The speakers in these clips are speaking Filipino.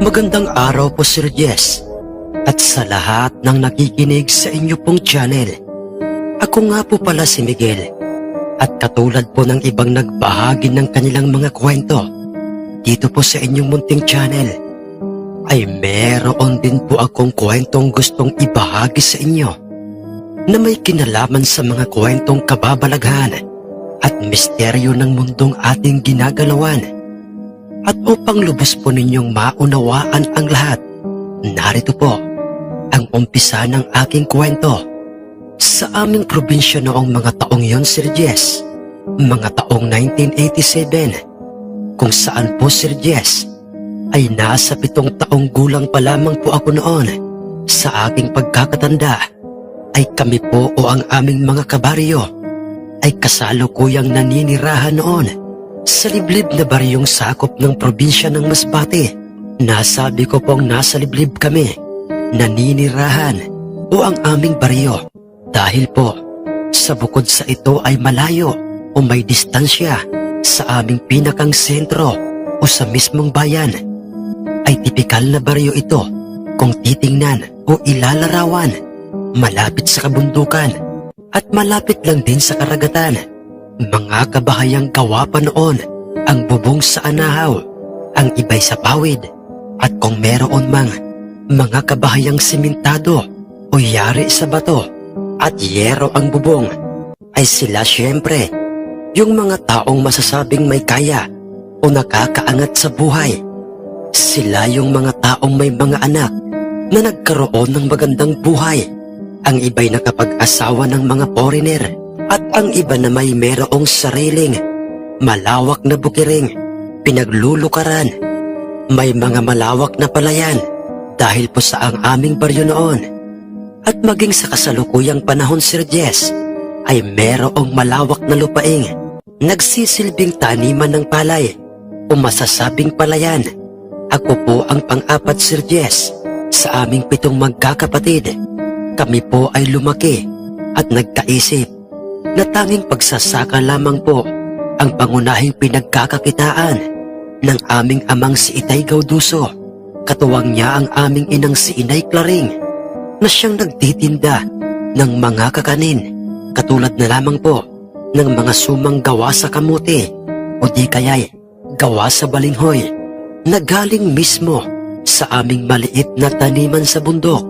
Magandang araw po Sir Jess at sa lahat ng nakikinig sa inyo pong channel. Ako nga po pala si Miguel at katulad po ng ibang nagbahagi ng kanilang mga kwento dito po sa inyong munting channel ay meron din po akong kwentong gustong ibahagi sa inyo na may kinalaman sa mga kwentong kababalaghan at misteryo ng mundong ating ginagalawan. At upang lubos po ninyong maunawaan ang lahat, narito po ang umpisa ng aking kwento. Sa aming probinsya noong mga taong yon, Sir Jess, mga taong 1987, kung saan po Sir Jess ay nasa 7 taong gulang pa lamang po ako noon. Sa aking pagkakatanda ay kami po o ang aming mga kabaryo ay kasalukuyang naninirahan noon sa liblib na baryong sakop ng probinsya ng Masbate. Nasabi ko pong nasa liblib kami, naninirahan o ang aming baryo dahil po sa bukod sa ito ay malayo o may distansya sa aming pinakang sentro o sa mismong bayan. Ay tipikal na baryo ito kung titingnan o ilalarawan, malapit sa kabundukan at malapit lang din sa karagatan. Mga kabahayang gawa pa noon ang bubong sa anahaw, ang iba'y sa pawid, at kung meron mang mga kabahayang simentado o yari sa bato at yero ang bubong, ay sila syempre yung mga taong masasabing may kaya o nakakaangat sa buhay. Sila yung mga taong may mga anak na nagkaroon ng magandang buhay. Ang iba'y nakapag-asawa ng mga foreigner at ang iba na may merong sariling malawak na bukiring pinaglulukaran. May mga malawak na palayan dahil po sa ang aming baryo noon. At maging sa kasalukuyang panahon, Sir Jess, ay merong malawak na lupaing nagsisilbing taniman ng palay o masasabing palayan. Ako po ang pang-apat, Sir Jess, sa aming 7 magkakapatid. Kami po ay lumaki at nagkaisip na tanging pagsasaka lamang po ang pangunahing pinagkakakitaan ng aming amang si Itay Gauduso. Katuwang niya ang aming inang si Inay Claring na siyang nagtitinda ng mga kakanin, katulad na lamang po ng mga sumang gawa sa kamuti o di kaya'y gawa sa balinghoy na galing mismo sa aming maliit na taniman sa bundok.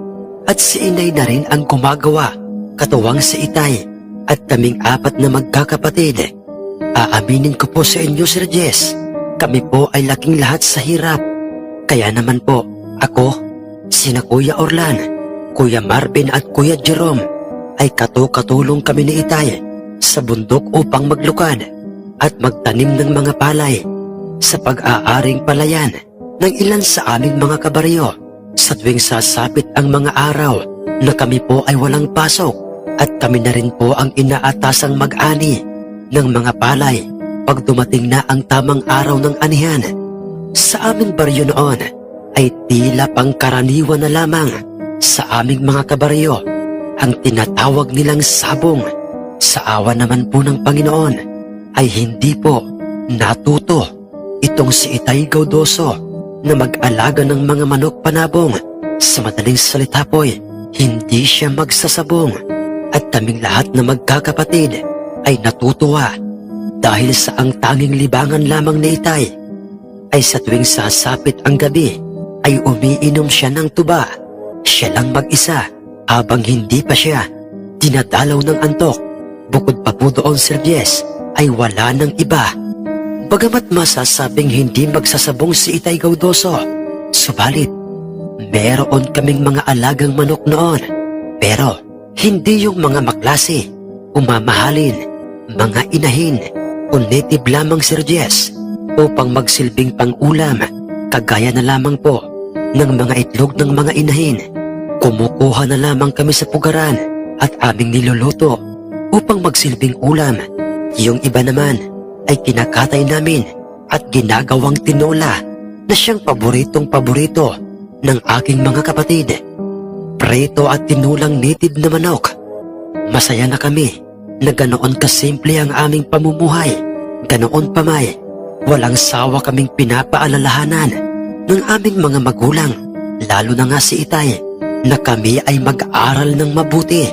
At si Inay na rin ang gumagawa, katuwang si Itay, at kaming 4 na magkakapatid. Aaminin ko po sa inyo, Sir Jess, kami po ay laking lahat sa hirap. Kaya naman po, ako, sina Kuya Orlan, Kuya Marvin at Kuya Jerome ay katulong kami ni Itay sa bundok upang maglukad at magtanim ng mga palay sa pag-aaring palayan ng ilan sa aming mga kabaryo. Sa tuwing sasapit ang mga araw na kami po ay walang pasok, at kami na rin po ang inaatasang mag-ani ng mga palay pag dumating na ang tamang araw ng anihan. Sa aming baryo noon ay tila pangkaraniwan na lamang sa aming mga kabaryo ang tinatawag nilang sabong. Sa awa naman po ng Panginoon ay hindi po natuto itong si Itay Gauduso na mag-alaga ng mga manok panabong. Sa madaling salita po'y hindi siya magsasabong. At kaming lahat na magkakapatid ay natutuwa dahil sa ang tanging libangan lamang ni Itay ay sa tuwing sasapit ang gabi ay umiinom siya ng tuba. Siya lang mag-isa habang hindi pa siya dinadalaw ng antok. Bukod pa po doon, Sir Jess, ay wala ng iba. Bagamat masasabing hindi magsasabong si Itay Gauduso, subalit meron kaming mga alagang manok noon. Pero hindi yung mga maklase o mamahalin, mga inahin o native lamang, Sir Jess, upang magsilbing pang-ulam, kagaya na lamang po ng mga itlog ng mga inahin. Kumukuha na lamang kami sa pugaran at aming niluluto upang magsilbing ulam. Yung iba naman ay kinakatay namin at ginagawang tinola na siyang paboritong-paborito ng aking mga kapatid. Preto at tinulang native na manok. Masaya na kami na ganoon kasimple ang aming pamumuhay. Ganoon pa may, walang sawa kaming pinapaalalahanan ng aming mga magulang, lalo na nga si Itay, na kami ay mag-aral ng mabuti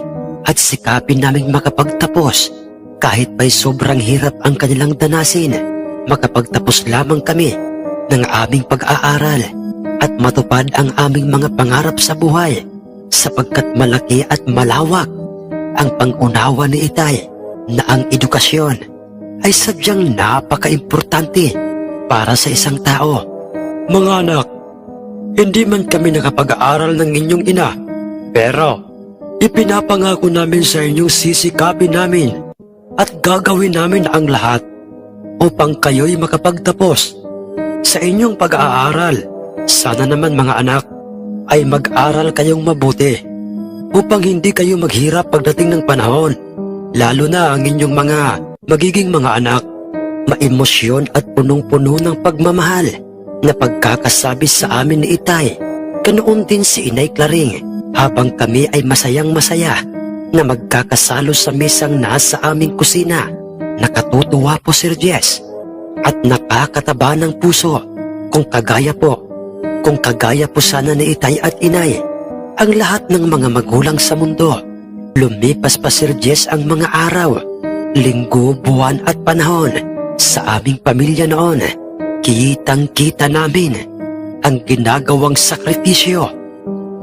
at sikapin naming makapagtapos kahit may sobrang hirap ang kanilang danasin. Makapagtapos lamang kami ng aming pag-aaral at matupad ang aming mga pangarap sa buhay, sapagkat malaki at malawak ang pangunawa ni Itay na ang edukasyon ay sadyang napaka-importante para sa isang tao. Mga anak, hindi man kami nakapag-aaral ng inyong ina, pero ipinapangako namin sa inyong sisikapin namin at gagawin namin ang lahat upang kayo'y makapagtapos sa inyong pag-aaral. Sana naman mga anak ay mag-aral kayong mabuti upang hindi kayo maghirap pagdating ng panahon, lalo na ang inyong mga magiging mga anak, maemosyon at punong-puno ng pagmamahal na pagkakasabi sa amin ni Itay, ganoon din si Inay Claring, habang kami ay masayang-masaya na magkakasalo sa mesang nasa aming kusina. Nakatutuwa po, Sir Jess, at nakakataba ng puso kung kagaya po sana ni Itay at Inay ang lahat ng mga magulang sa mundo. Lumipas pa, Sir Jess, ang mga araw, linggo, buwan at panahon sa aming pamilya noon. Kitang-kita namin ang ginagawang sakripisyo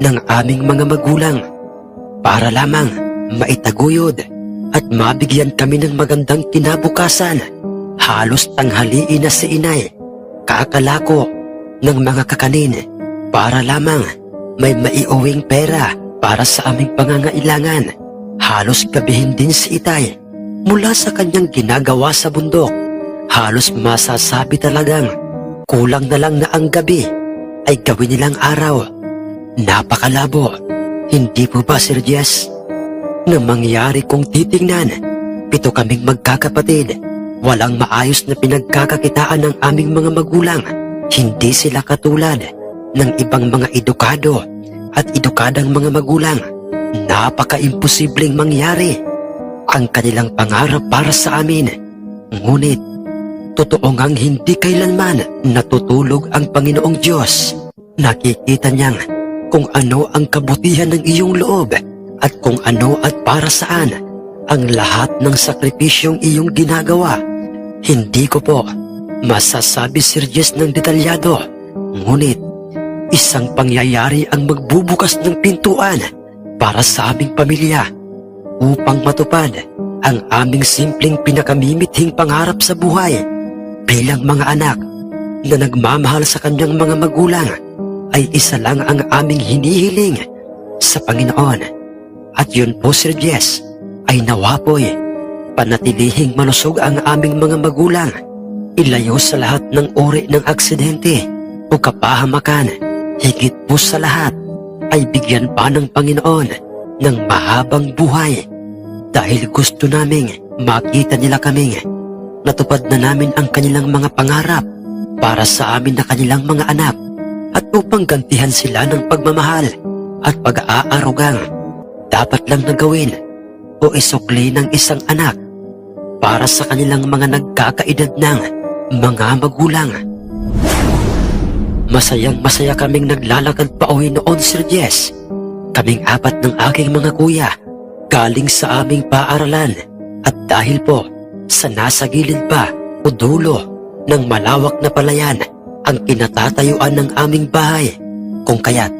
ng aming mga magulang para lamang maitaguyod at mabigyan kami ng magandang kinabukasan. Halos tanghaliin na si Inay, kakalako ng mga kakanin para lamang may maiuwing pera para sa aming pangangailangan. Halos gabihin din si Itay mula sa kanyang ginagawa sa bundok. Halos masasabi talagang kulang na lang na ang gabi ay gawin nilang araw. Napakalabo, hindi po ba, Sir Jess? Na mangyari kung titingnan, 7 kaming magkakapatid, walang maayos na pinagkakakitaan ng aming mga magulang. Hindi sila katulad ng ibang mga edukado at edukadang mga magulang. Napaka-imposibleng mangyari ang kanilang pangarap para sa amin. Ngunit totoo ngang hindi kailanman natutulog ang Panginoong Diyos. Nakikita niyang kung ano ang kabutihan ng iyong loob at kung ano at para saan ang lahat ng sakripisyong iyong ginagawa. Hindi ko po masasabi, Sir Jess, ng detalyado, ngunit isang pangyayari ang magbubukas ng pintuan para sa aming pamilya upang matupad ang aming simpleng pinakamimithing pangarap sa buhay. Bilang mga anak na nagmamahal sa kanyang mga magulang, ay isa lang ang aming hinihiling sa Panginoon. At yun po, Sir Jess, ay nawa po'y panatilihing malusog ang aming mga magulang, ilayo sa lahat ng uri ng aksidente o kapahamakan. Higit po sa lahat ay bigyan pa ng Panginoon ng mahabang buhay, dahil gusto naming makita nila kaming natupad na namin ang kanilang mga pangarap para sa amin na kanilang mga anak, at upang gantihan sila ng pagmamahal at pag-aarugang dapat lang na gawin o isukli ng isang anak para sa kanilang mga nagkakaedad ng mga magulang. Masayang-masaya kaming naglalakad pa uwi noon, Sir Jess. Kaming 4 ng aking mga kuya galing sa aming paaralan, at dahil po sa nasa gilid pa o dulo ng malawak na palayan ang kinatatayuan ng aming bahay, kung kaya't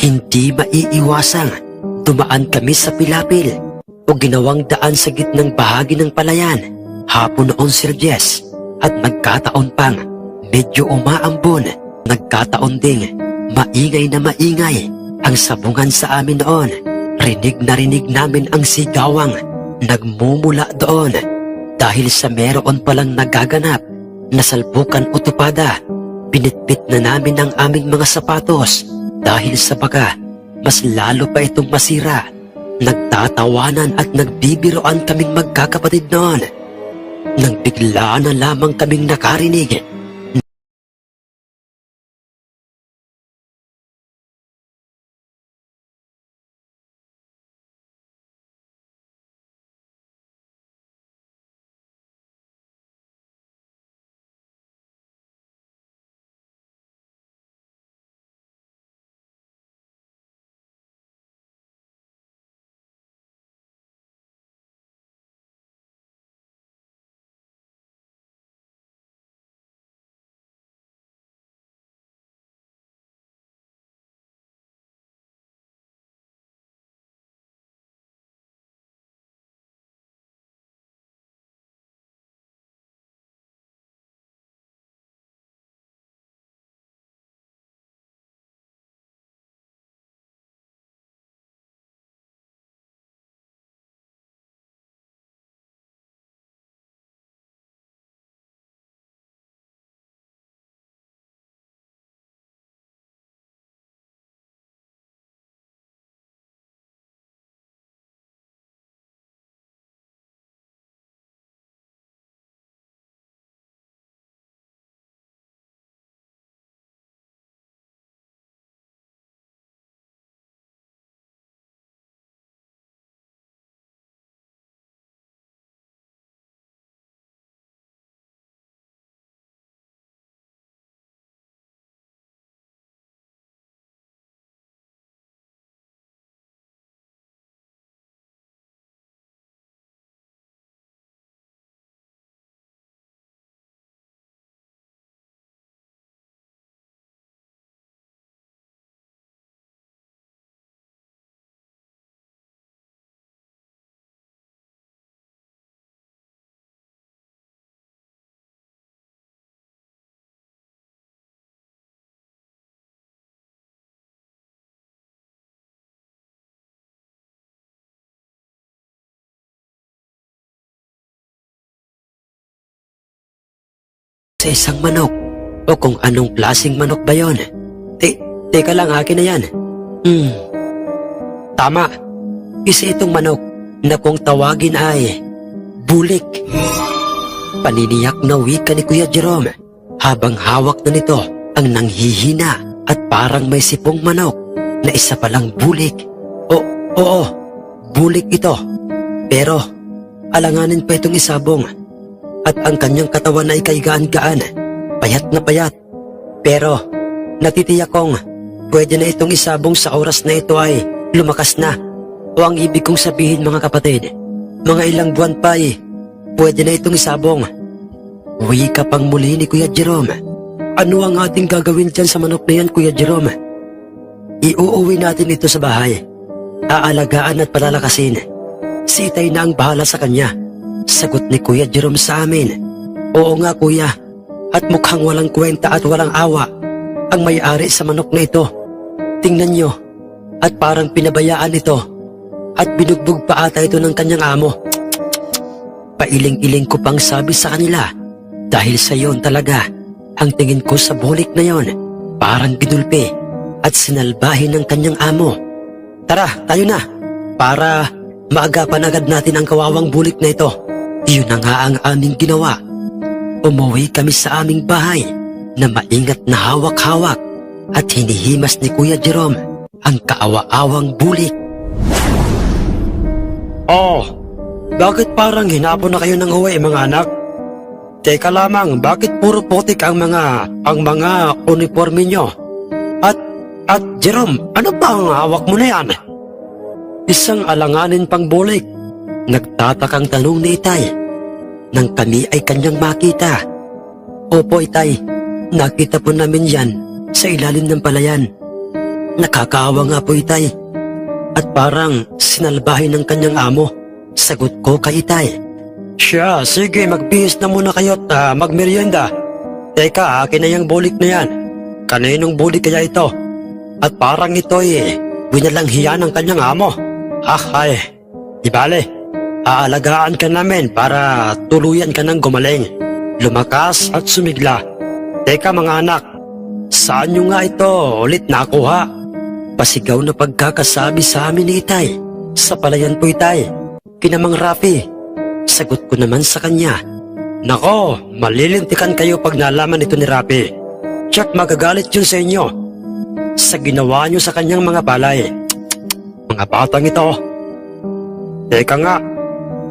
hindi maiiwasang dumaan kami sa pilapil o ginawang daan sa gitnang bahagi ng palayan. Hapon noon, Sir Jess, at nagkataon pang medyo umaambon. Nagkataon ding maingay na maingay ang sabungan sa amin noon. Rinig na rinig namin ang sigawang nagmumula doon, dahil sa meron palang nagaganap na salpukan o tupada. Binitbit na namin ang aming mga sapatos dahil sa baka mas lalo pa itong masira. Nagtatawanan at nagbibiroan kaming magkakapatid noon, nang bigla na lamang kaming nakarinig sa isang manok o kung anong klaseng manok ba yon. Teka lang, akin na yan. Tama. Isa itong manok na kung tawagin ay bulik. Paniniyak na wika ni Kuya Jerome habang hawak na nito ang nanghihina at parang may sipong manok na isa palang bulik. Oo, bulik ito. Pero alanganin pa itong isabong at ang kanyang katawan ay kaigaan-gaan, payat na payat. Pero natitiyak kong pwede na itong isabong sa oras na ito ay lumakas na. O ang ibig kong sabihin mga kapatid, mga ilang buwan pa pwede na itong isabong. Wika pang muli ni Kuya Jerome. Ano ang ating gagawin dyan sa manok na yan, Kuya Jerome? Iuuwi natin ito sa bahay. Aalagaan at palalakasin. Si Itay na ang bahala sa kanya. Sagot ni Kuya Jerome sa amin. Oo nga kuya, at mukhang walang kwenta at walang awa ang may-ari sa manok na ito. Tingnan nyo, at parang pinabayaan ito at binugbog pa ata ito ng kanyang amo. Pailing-iling ko pang sabi sa kanila dahil sa yon talaga ang tingin ko sa bulik na yon. Parang binulpi at sinalbahin ng kanyang amo. Tara, tayo na para maagapan agad natin ang kawawang bulik na ito. Iyon na nga ang aming ginawa. Umuwi kami sa aming bahay na maingat na hawak-hawak at hinihimas ni Kuya Jerome ang kaawa-awang bulik. Oh, bakit parang hinapon na kayo ng uwi mga anak? Teka lamang, bakit puro putik ang mga uniforme nyo? At Jerome, ano ba ang hawak mo na yan? Isang alanganin pang bulik. Nagtatakang tanong ni Itay nang kami ay kanyang makita. Opo Itay, nakita po namin yan sa ilalim ng palayan. Nakakaawa nga po Itay. At parang sinalbahin ng kanyang amo. Sagot ko kay Itay. Siya, sige magbihis na muna kayo at magmerienda. Teka, akin na yung bulik na yan. Kaninong bulik kaya ito? At parang ito winalang hiya ng kanyang amo. Ay, di bale. Aalagaan ka namin para tuluyan ka ng gumaling, lumakas at sumigla. Teka mga anak, saan nyo nga ito ulit nakuha? Pasigaw na pagkakasabi sa amin ni Itay. Sa palayan po Itay, kinamang Rafi. Sagot ko naman sa kanya. Nako, malilintikan kayo pag nalaman ito ni Rafi. Tiyak magagalit yun sa inyo sa ginawa nyo sa kanyang mga palay. Mga batang ito. Teka nga,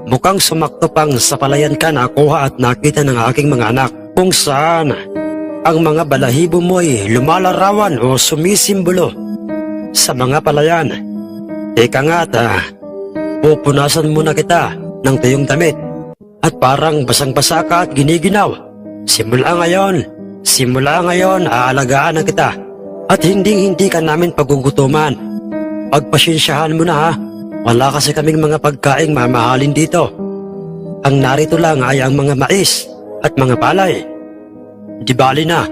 mukhang sumakto pang sa palayan ka nakuha at nakita ng aking mga anak kung saan ang mga balahibo mo ay lumalarawan o sumisimbolo sa mga palayan. Teka nga pupunasan muna kita ng tuyong damit at parang basang-basa ka at giniginaw. Simula ngayon aalagaan na kita at hindi ka namin pagugutuman. Pagpasensyahan mo na ha. Wala kasi kaming mga pagkaing mamahalin dito. Ang narito lang ay ang mga mais at mga palay. Di bali na,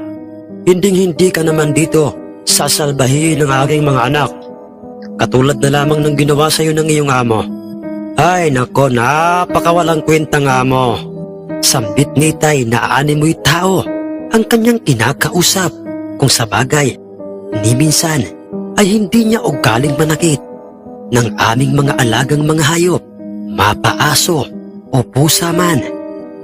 hindi ka naman dito sasalbahin ng aking mga anak. Katulad na lamang ng ginawa sa iyo ng iyong amo. Ay nako, napakawalang kwentang amo. Sambit ni Itay na animoy tao ang kanyang kinakausap. Kung sa bagay, ni minsan ay hindi niya ugaling manakit ng aming mga alagang mga hayop, mapaaso o pusa man.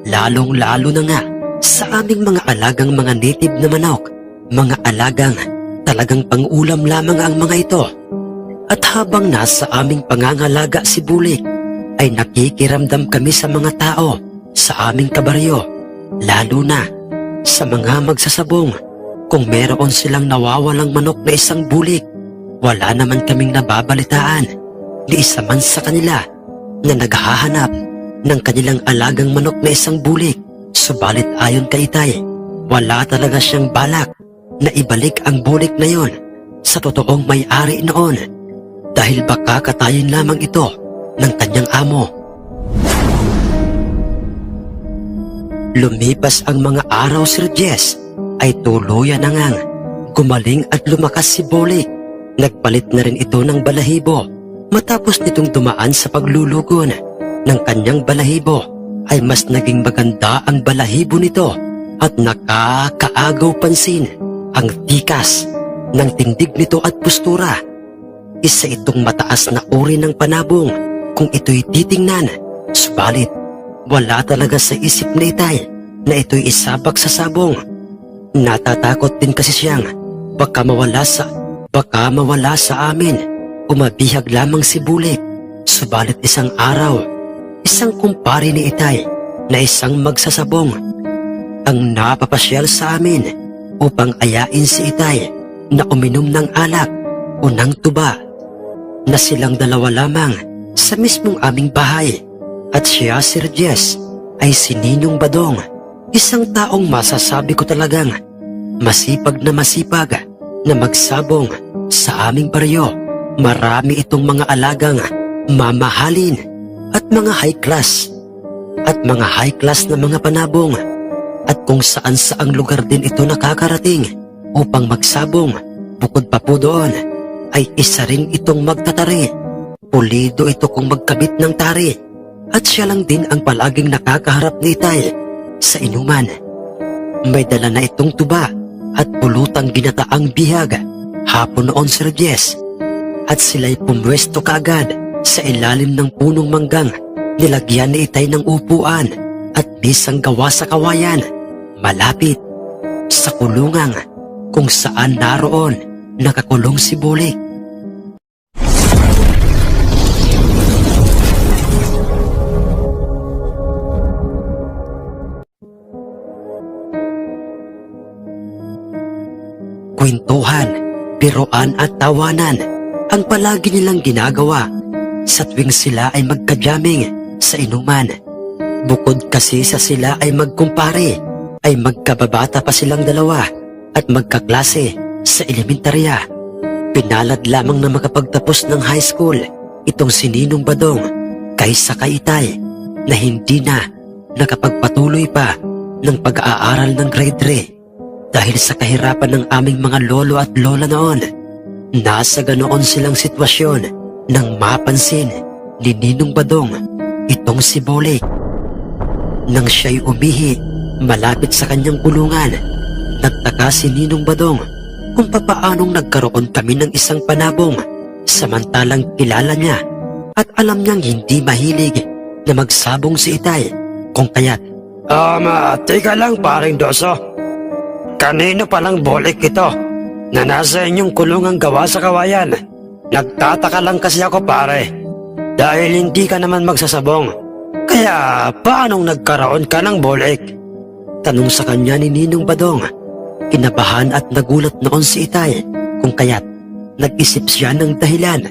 Lalong-lalo na nga sa aming mga alagang mga native na manok, mga alagang talagang pang-ulam lamang ang mga ito. At habang nasa aming pangangalaga si Bulik, ay nakikiramdam kami sa mga tao sa aming kabaryo, lalo na sa mga magsasabong. Kung meron silang nawawalang manok na isang bulik, wala naman kaming nababalitaan ni isa man sa kanila na naghahanap ng kanilang alagang manok na isang bulik. Subalit ayon kay Itay, wala talaga siyang balak na ibalik ang bulik na yon sa totoong may-ari noon dahil baka katayin lamang ito ng kanyang amo. Lumipas ang mga araw, Sir Jess, ay tuluyan na ngang gumaling at lumakas si Bulik. Nagpalit na rin ito ng balahibo. Matapos nitong dumaan sa paglulugon ng kanyang balahibo, ay mas naging maganda ang balahibo nito at nakakaagaw pansin ang tikas ng tindig nito at postura. Isa itong mataas na uri ng panabong kung ito'y titingnan, subalit wala talaga sa isip ni Itay na ito'y isabak sa sabong. Natatakot din kasi siyang baka mawala sa amin o mabihag lamang si Bulik. Subalit isang araw, isang kumpare ni Itay na isang magsasabong ang napapasyal sa amin upang ayain si Itay na uminom ng alak o ng tuba, na silang dalawa lamang sa mismong aming bahay. At siya, Sir Jess, ay si Ninong Badong, isang taong masasabi ko talagang masipag na magsabong sa aming baryo. Marami itong mga alagang mamahalin at mga high class na mga panabong, at kung saan-saang lugar din ito nakakarating upang magsabong. Bukod pa po doon ay isa rin itong magtatari. Pulido ito kung magkabit ng tari, at siya lang din ang palaging nakakaharap ni Itay sa inuman. May dala na itong tuba at pulutang ginataang bihag hapon noon, Sir Jess, at sila'y pumwesto kaagad sa ilalim ng punong manggang. Nilagyan ni Itay ng upuan at bisang gawa sa kawayan, malapit sa kulungang kung saan naroon nakakulong si Bulik. Kwentuhan, biruan at tawanan ang palagi nilang ginagawa sa tuwing sila ay magkadyaming sa inuman. Bukod kasi sa sila ay magkumpare, ay magkababata pa silang dalawa at magkaklase sa elementarya. Pinalad lamang na makapagtapos ng high school itong si Ninong Badong kaysa kay Itay na hindi na nakapagpatuloy pa ng pag-aaral ng grade 3 dahil sa kahirapan ng aming mga lolo at lola noon. Nasa ganoon silang sitwasyon nang mapansin ni Ninong Badong itong si Bulik. Nang siya'y umihi malapit sa kanyang kulungan, nagtaka si Ninong Badong kung papaanong nagkaroon kami ng isang panabong, samantalang kilala niya at alam niyang hindi mahilig na magsabong si Itay, kung kaya't, Teka lang, paring Doso. Kanino palang Bulik ito na nasa inyong kulungang gawa sa kawayan? Nagtataka lang kasi ako, pare, dahil hindi ka naman magsasabong. Kaya paanong nagkaroon ka ng Bulik? tanong sa kanya ni Ninong Badong. Kinabahan at nagulat noon si Itay, kung kaya't nag-isip siya ng dahilan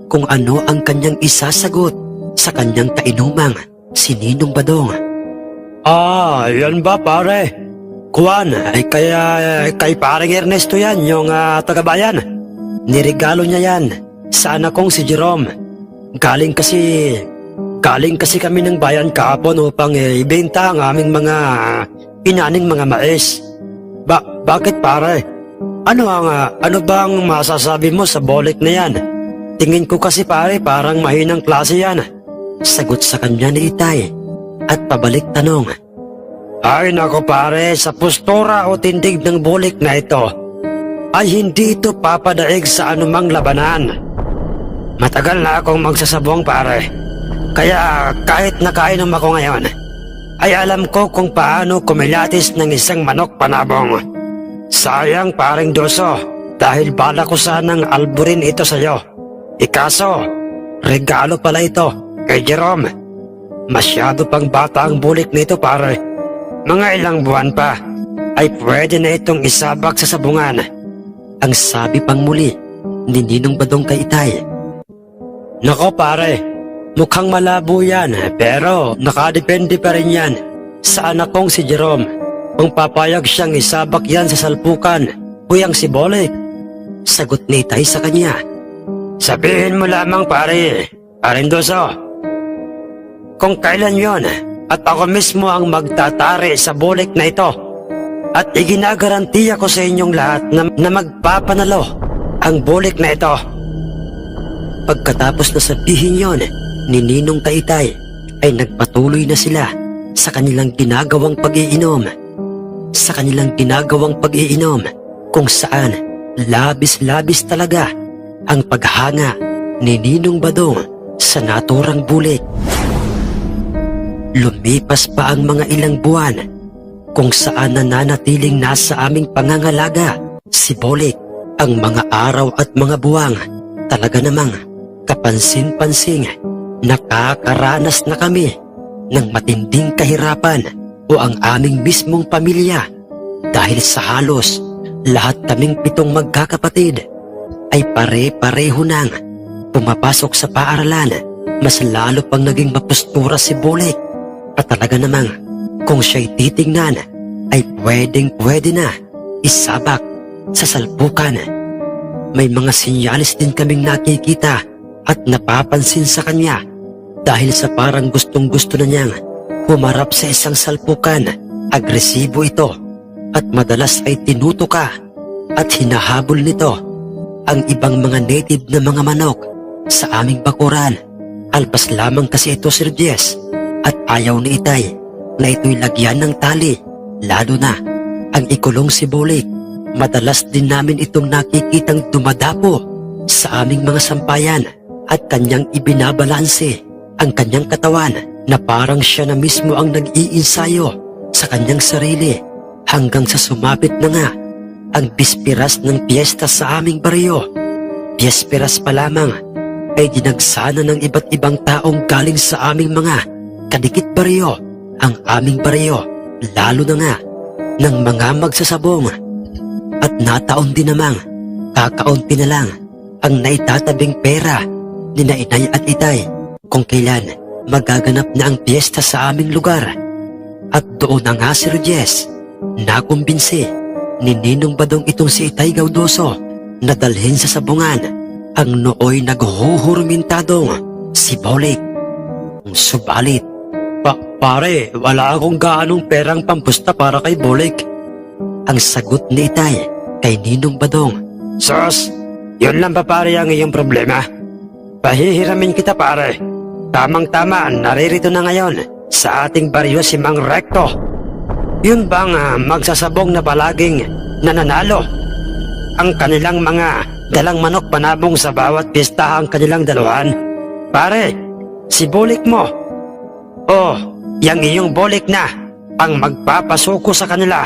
kung ano ang kanyang isasagot sa kanyang kainumang si Ninong Badong. Yan ba, pare? Kuwan, ay kay paring Ernesto yan, yung tagabayan. Niregalo niya yan sa anak kong si Jerome. Galing kasi kami ng bayan kahapon upang ibenta ang aming mga inaning mga mais. Bakit, pare? Ano bang masasabi mo sa Bulik na yan? Tingin ko kasi, pare, parang mahinang klase yan. Sagot sa kanya ni Itay at pabalik tanong. Ay nako, pare, sa postura o tindig ng Bulik na ito ay hindi ito papadaig sa anumang labanan. Matagal na akong magsasabong, pare, kaya kahit nakainom ako ngayon ay alam ko kung paano kumilatis ng isang manok panabong. Sayang, paring Doso, dahil bala ko sanang alburin ito sa'yo. Ikaso, regalo pala ito kay Jerome. Masyado pang bata ang Bulik nito, pare. Mga ilang buwan pa ay pwede na itong isabak sa sabungan. Ang sabi pang muli ni Ninong Badong kay Itay. Nako, pare, mukhang malabo yan, pero nakadepende pa rin yan sa anak kong si Jerome kung papayag siyang isabak yan sa salpukan o yang si Bulik. Sagot ni Itay sa kanya. Sabihin mo lamang, pare, paring Doso, kung kailan yon, at ako mismo ang magtatari sa Bulik na ito. At iginagarantiya ko sa inyong lahat na magpapanalo ang Bulik na ito. Pagkatapos na sabihin yon ni Ninong kay Itay, ay nagpatuloy na sila sa kanilang ginagawang pag-iinom. sa kanilang ginagawang pag-iinom kung saan labis-labis talaga ang paghanga ni Ninong Badong sa naturang bulik. Lumipas pa ang mga ilang buwan kung saan nananatiling nasa aming pangangalaga si Bolik. Ang mga araw at mga buwang talaga namang kapansin-pansing nakakaranas na kami ng matinding kahirapan o ang aming mismong pamilya dahil sa halos lahat kaming 7 magkakapatid ay pare-pareho nang pumapasok sa paaralan. Mas lalo pang naging mapustura si Bolik at talaga namang kung siya'y titingnan ay pwedeng-pwede na isabak sa salpukan. May mga sinyalis din kaming nakikita at napapansin sa kanya dahil sa parang gustong-gusto na niyang humarap sa isang salpukan. Agresibo ito at madalas ay tinutuka at hinahabol nito ang ibang mga native na mga manok sa aming bakuran. Albas lamang kasi ito, Sir Jess, at ayaw ni Itay na ito'y lagyan ng tali, lalo na ang ikulong si Bolik. Madalas din namin itong nakikitang dumadapo sa aming mga sampayan at kanyang ibinabalanse ang kanyang katawan na parang siya na mismo ang nag-iinsayo sa kanyang sarili hanggang sa sumapit na nga ang bispiras ng piyesta sa aming baryo. Bispiras pa lamang ay dinagsana ng iba't ibang taong galing sa aming mga kadikit baryo ang aming baryo, lalo na nga ng mga magsasabong. At nataon din namang kakaunti na lang ang naitatabing pera ni na Inay at Itay kung kailan magaganap na ang piyesta sa aming lugar. At doon na nga, Sir Jess, nakumbinsi ni Ninong Badong itong si Itay Gaudoso na dalhin sa sabungan ang nooy naghuhurmintadong si Bolik. Subalit, Pare, wala akong gaanong perang pampusta para kay Bolik. ang sagot ni Itay kay Ninong Badong. Sos, yun lang ba pare ang iyong problema? Pahihiramin kita pare. Tamang-tama, naririto na ngayon sa ating baryo si Mang Recto. Yun bang magsasabong na palaging nananalo? Ang kanilang mga dalang manok panabong sa bawat piyesta ang kanilang daluhan. Pare, si Bolik mo. Oh, yang iyong Bolik na ang magpapasuko sa kanila.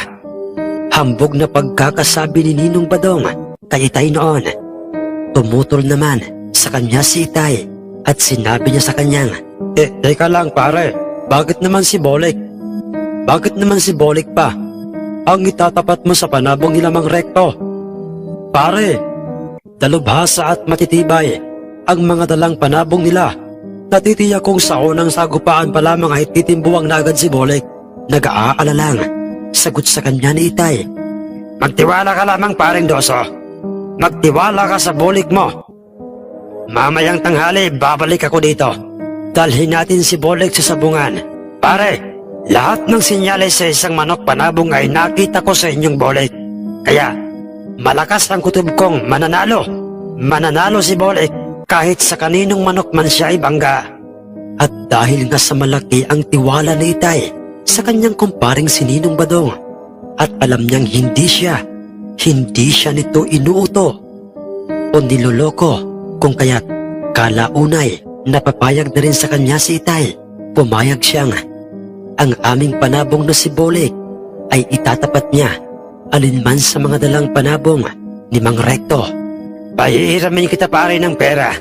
Hambog na pagkakasabi ni Ninong Badong kay Itay noon. Tumutol naman sa kanya si Itay at sinabi niya sa kanyang, Teka lang pare, bakit naman si Bolik? Bakit naman si Bolik pa ang itatapat mo sa panabong nila Mang Recto? Pare, dalubhasa at matitibay ang mga dalang panabong nila. Natitiyak kong sa unang sagupaan pa lamang ay titimbuwang na agad si Bolik. Nag-aalalang sagot sa kanya ni Itay. Magtiwala ka lamang paring Doso. Magtiwala ka sa Bolik mo. Mamayang tanghali babalik ako dito. Dalhin natin si Bolik sa sabungan. Pare, lahat ng sinyales sa isang manok panabong ay nakita ko sa inyong Bolik. Kaya malakas ang kutob kong mananalo. Mananalo si Bolik kahit sa kaninong manok man siya ay bangga. At dahil nga sa malaki ang tiwala ni Itay sa kanyang kumparing si Ninong Badong at alam niyang hindi siya nito inuuto o niloloko, kung kaya't kalaunay napapayag na rin sa kanya si Itay. Pumayag siyang ang aming panabong na si Bolik ay itatapat niya alinman sa mga dalang panabong ni Mang Recto. Pahihiramin kita pare ng pera.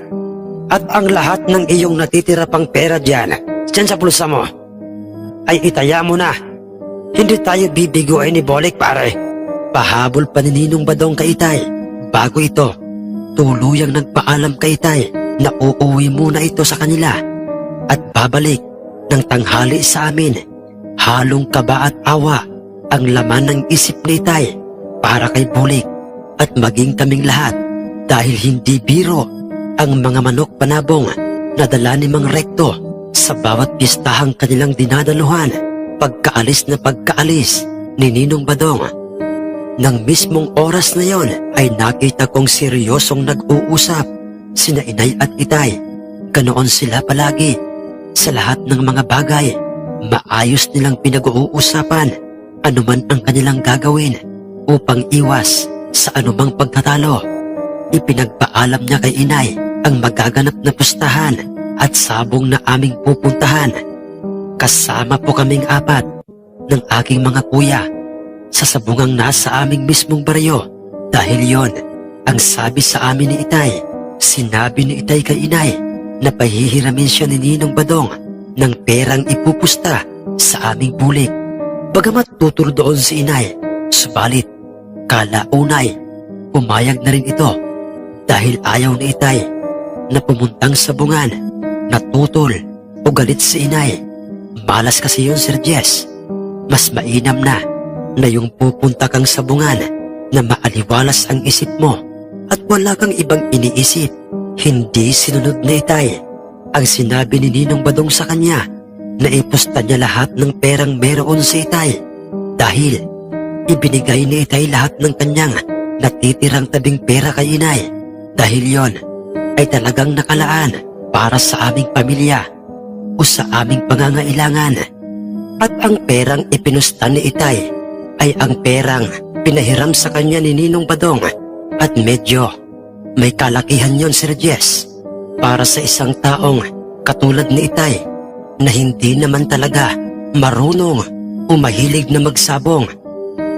At ang lahat ng iyong natitira pang pera dyan sa pulsa mo, ay itaya mo na. Hindi tayo bibiguin ni Bolik pare. Pahabol pa ni Ninong Badong kay Itay. Bago ito, tuluyang nagpaalam kay Itay na uuwi muna ito sa kanila at babalik ng tanghali sa amin. Halong kaba at awa ang laman ng isip ni Itay para kay Bolik at maging kaming lahat dahil hindi biro ang mga manok panabong na dala ni Mang Recto sa bawat piyestahang kanilang dinadaluhan. Pagkaalis na pagkaalis ni Ninong Badong, nang mismong oras na yon ay nakita kong seryosong nag-uusap sina Inay at Itay. Ganoon sila palagi sa lahat ng mga bagay. Maayos nilang pinag-uusapan anuman ang kanilang gagawin upang iwas sa anumang pagkatalo. Ipinagpaalam niya kay inay ang magaganap na pustahan at sabong na aming pupuntahan. Kasama po kaming apat ng aking mga kuya sa sabungang nasa aming mismong baryo. Dahil yon ang sabi sa amin ni Itay. Sinabi ni Itay kay inay na pahihiramin siya ni Ninong Badong ng perang ipupusta sa aming bulik. Bagamat tutol doon si inay, subalit kalaunay pumayag na rin ito dahil ayaw ni Itay na pumuntang sabungan, natutol o galit si inay. Malas kasi yun, Sir Jess. Mas mainam na yung pupunta kang sabungan na maaliwalas ang isip mo at wala kang ibang iniisip. Hindi sinunod ni Itay ang sinabi ni Ninong Badong sa kanya na ipusta niya lahat ng perang meron si Itay dahil ibinigay ni Itay lahat ng kanyang natitirang tabing pera kay inay. Dahil yon ay talagang nakalaan para sa aming pamilya o sa aming pangangailangan. At ang perang ipinusta ni Itay ay ang perang pinahiram sa kanya ni Ninong Badong at medyo may kalakihan yon, Sir Jess, para sa isang taong katulad ni Itay na hindi naman talaga marunong o mahilig na magsabong,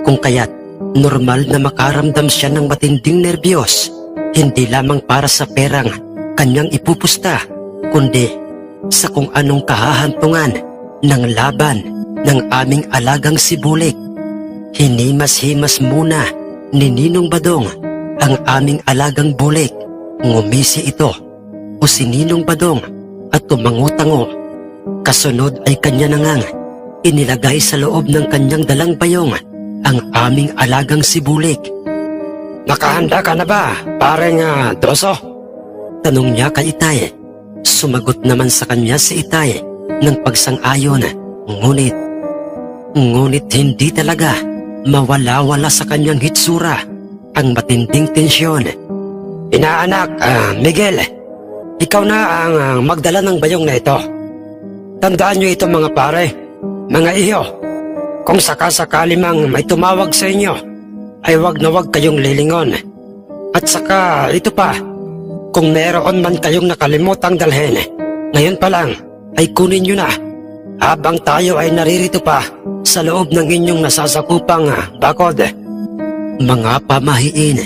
kung kaya't normal na makaramdam siya ng matinding nerbiyos, hindi lamang para sa perang kanyang ipupusta, kundi sa kung anong kahahantungan ng laban ng aming alagang si Bulik. Hinimas-himas muna ni Ninong Badong ang aming alagang Bulik. Ngumisi ito o si Ninong Badong at tumango-tango. Kasunod ay kanya na ngang inilagay sa loob ng kanyang dalang bayong ang aming alagang si Bulik. Nakahanda ka na ba, pareng Doso? Tanong niya kay Itay. Sumagot naman sa kanya si Itay ng pagsang-ayon, ngunit hindi talaga mawala-wala sa kanyang hitsura ang matinding tensyon. Inaanak, Miguel, ikaw na ang magdala ng bayong na ito. Tandaan niyo ito mga pare, mga iyo. Kung sakasakali mang may tumawag sa inyo, ay wag na wag kayong lilingon. At saka ito pa, kung meron man kayong nakalimutang dalhin, ngayon pa lang ay kunin nyo na habang tayo ay naririto pa sa loob ng inyong nasasakupang bakod. Mga pamahiin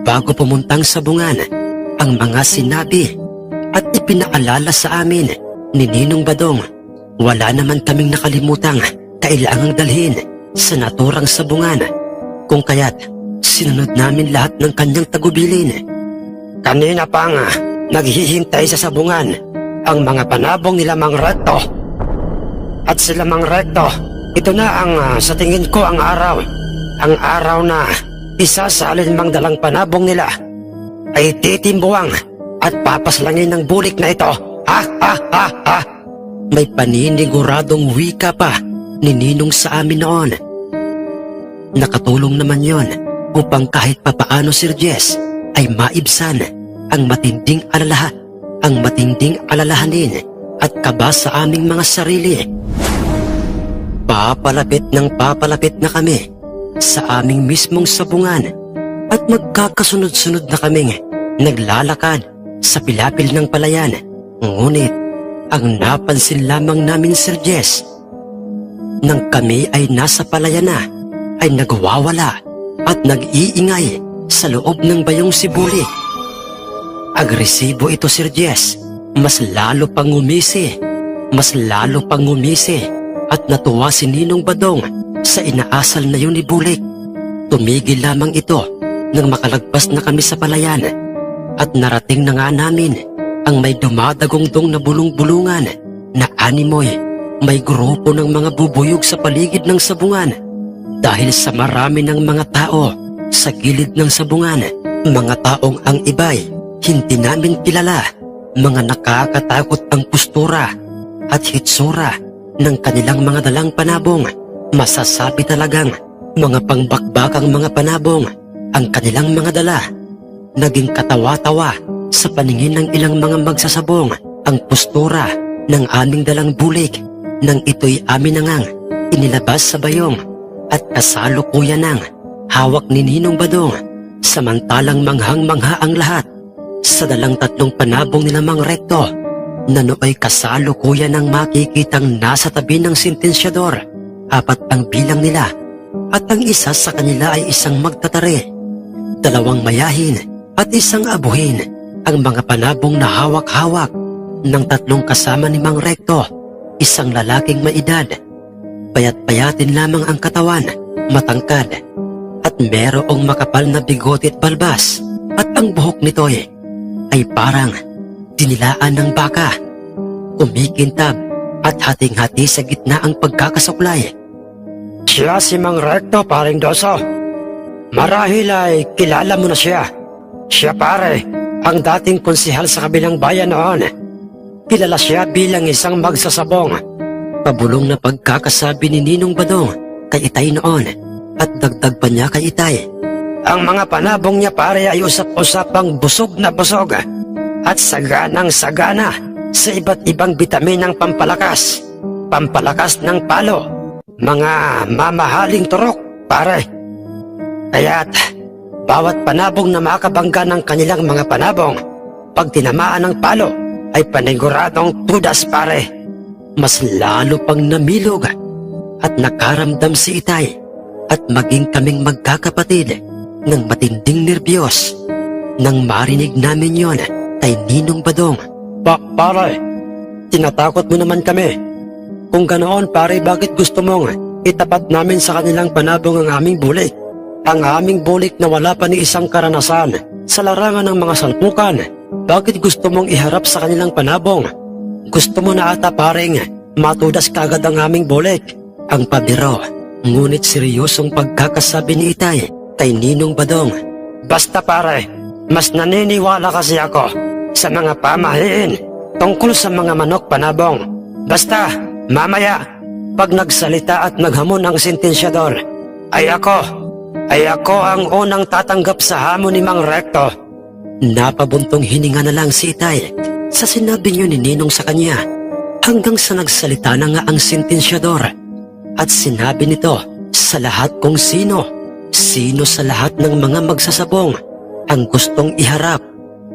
bago pumuntang sabungan ang mga sinabi at ipinaalala sa amin ni Ninong Badong. Wala naman kaming nakalimutang kailangang dalhin sa naturang sabungan, kung kaya't sinunod namin lahat ng kanyang tagubilin. Kanina pang naghihintay sa sabungan ang mga panabong nila Mang Recto. At sila Mang Recto, ito na ang sa tingin ko ang araw. Ang araw na isa sa alinmang dalang panabong nila ay titimbuang at papaslangin ng bulik na ito. Ha ha ha ha! May paniniguradong wika pa ni Ninong sa amin noon. Nakatulong naman yon upang kahit papaano, Sir Jess, ay maibsan ang matinding alalahanin at kaba sa aming mga sarili. Papalapit na kami sa aming mismong sabungan at magkakasunod-sunod na kaming naglalakad sa pilapil ng palayan. Ngunit ang napansin lamang namin, Sir Jess, nang kami ay nasa palayan na, ay nagwawala at nag-iingay sa loob ng bayong si Bulik. Agresibo ito, Sir Jess. Mas lalo pang ngumisi at natuwa si Ninong Badong sa inaasal na yun ni Bulik. Tumigil lamang ito nang makalagpas na kami sa palayan at narating na nga namin ang may dumadagongdong na bulong-bulungan na animoy. May grupo ng mga bubuyog sa paligid ng sabungan dahil sa marami ng mga tao sa gilid ng sabungan. Mga taong ang iba'y hindi namin kilala. Mga nakakatakot ang postura at hitsura ng kanilang mga dalang panabong. Masasabi talagang mga pangbakbakang mga panabong ang kanilang mga dala. Naging katawa-tawa sa paningin ng ilang mga magsasabong ang postura ng aming dalang bulig nang ito'y amin na ngang inilabas sa bayong. at kasalukuyan ng hawak ni Ninong Badong, samantalang manghang-mangha ang lahat sa dalang tatlong panabong nila Mang Rekto na nooy kasalukuyan ng makikitang nasa tabi ng sentensyador. 4 ang bilang nila at ang isa sa kanila ay isang magtatari, 2 mayahin at 1 abuhin ang mga panabong na hawak-hawak ng 3 kasama ni Mang Rekto, 1 lalaking may edad. Payat-payatin lamang ang katawan, matangkad, at merong makapal na bigote at balbas, at ang buhok nito'y ay parang dinilaan ng baka. Kumikintab at hating-hati sa gitna ang pagkakasuklay. Siya si Mang Rekto, paring Doso. Marahil ay kilala mo na siya. Siya pare, ang dating konsihal sa kabilang bayan noon. Kilala siya bilang isang magsasabong. Pabulong na pagkakasabi ni Ninong Badong kay Itay noon, at dagdag pa niya kay Itay. Ang mga panabong niya pare ay usap-usapang busog na busog at saganang sagana sa iba't ibang bitaminang pampalakas ng palo, mga mamahaling turok pare. Kaya't bawat panabong na makabangga ng kanilang mga panabong, pag tinamaan ng palo ay paniguradong tudas pare. Mas lalo pang namilog at nakaramdam si Itay at maging kaming magkakapatid ng matinding nerbiyos nang marinig namin yon kay Ninong Badong. Pare, tinatakot mo naman kami. Kung ganoon pare, bakit gusto mong itapat namin sa kanilang panabong ang aming bulik? Ang aming bulik na wala pa ni isang karanasan sa larangan ng mga salpukan. Bakit gusto mong iharap sa kanilang panabong? Gusto mo na ata paring matudas kagad ang aming bulik. Ang pabiro, ngunit seryosong pagkakasabi ni Itay kay Ninong Badong. Basta pare, mas naniniwala kasi ako sa mga pamahiin tungkol sa mga manok panabong. Basta, mamaya, pag nagsalita at naghamon ang sentensyador, ay ako ang unang tatanggap sa hamon ni Mang Rekto. Napabuntong hininga na lang si Itay sa sinabi niyo ni Ninong sa kanya, hanggang sa nagsalita na nga ang sentensyador at sinabi nito sa lahat kung sino sa lahat ng mga magsasabong ang gustong iharap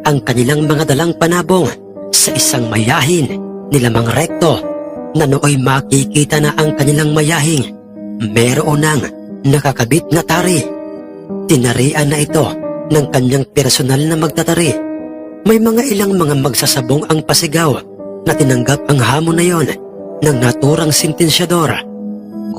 ang kanilang mga dalang panabong sa isang mayahin nila Mang Rekto, na nooy makikita na ang kanilang mayahing meron ng nakakabit na tari. Tinarian na ito ng kanyang personal na magtatari. May mga ilang mga magsasabong ang pasigaw na tinanggap ang hamon na yon ng naturang sentensyador.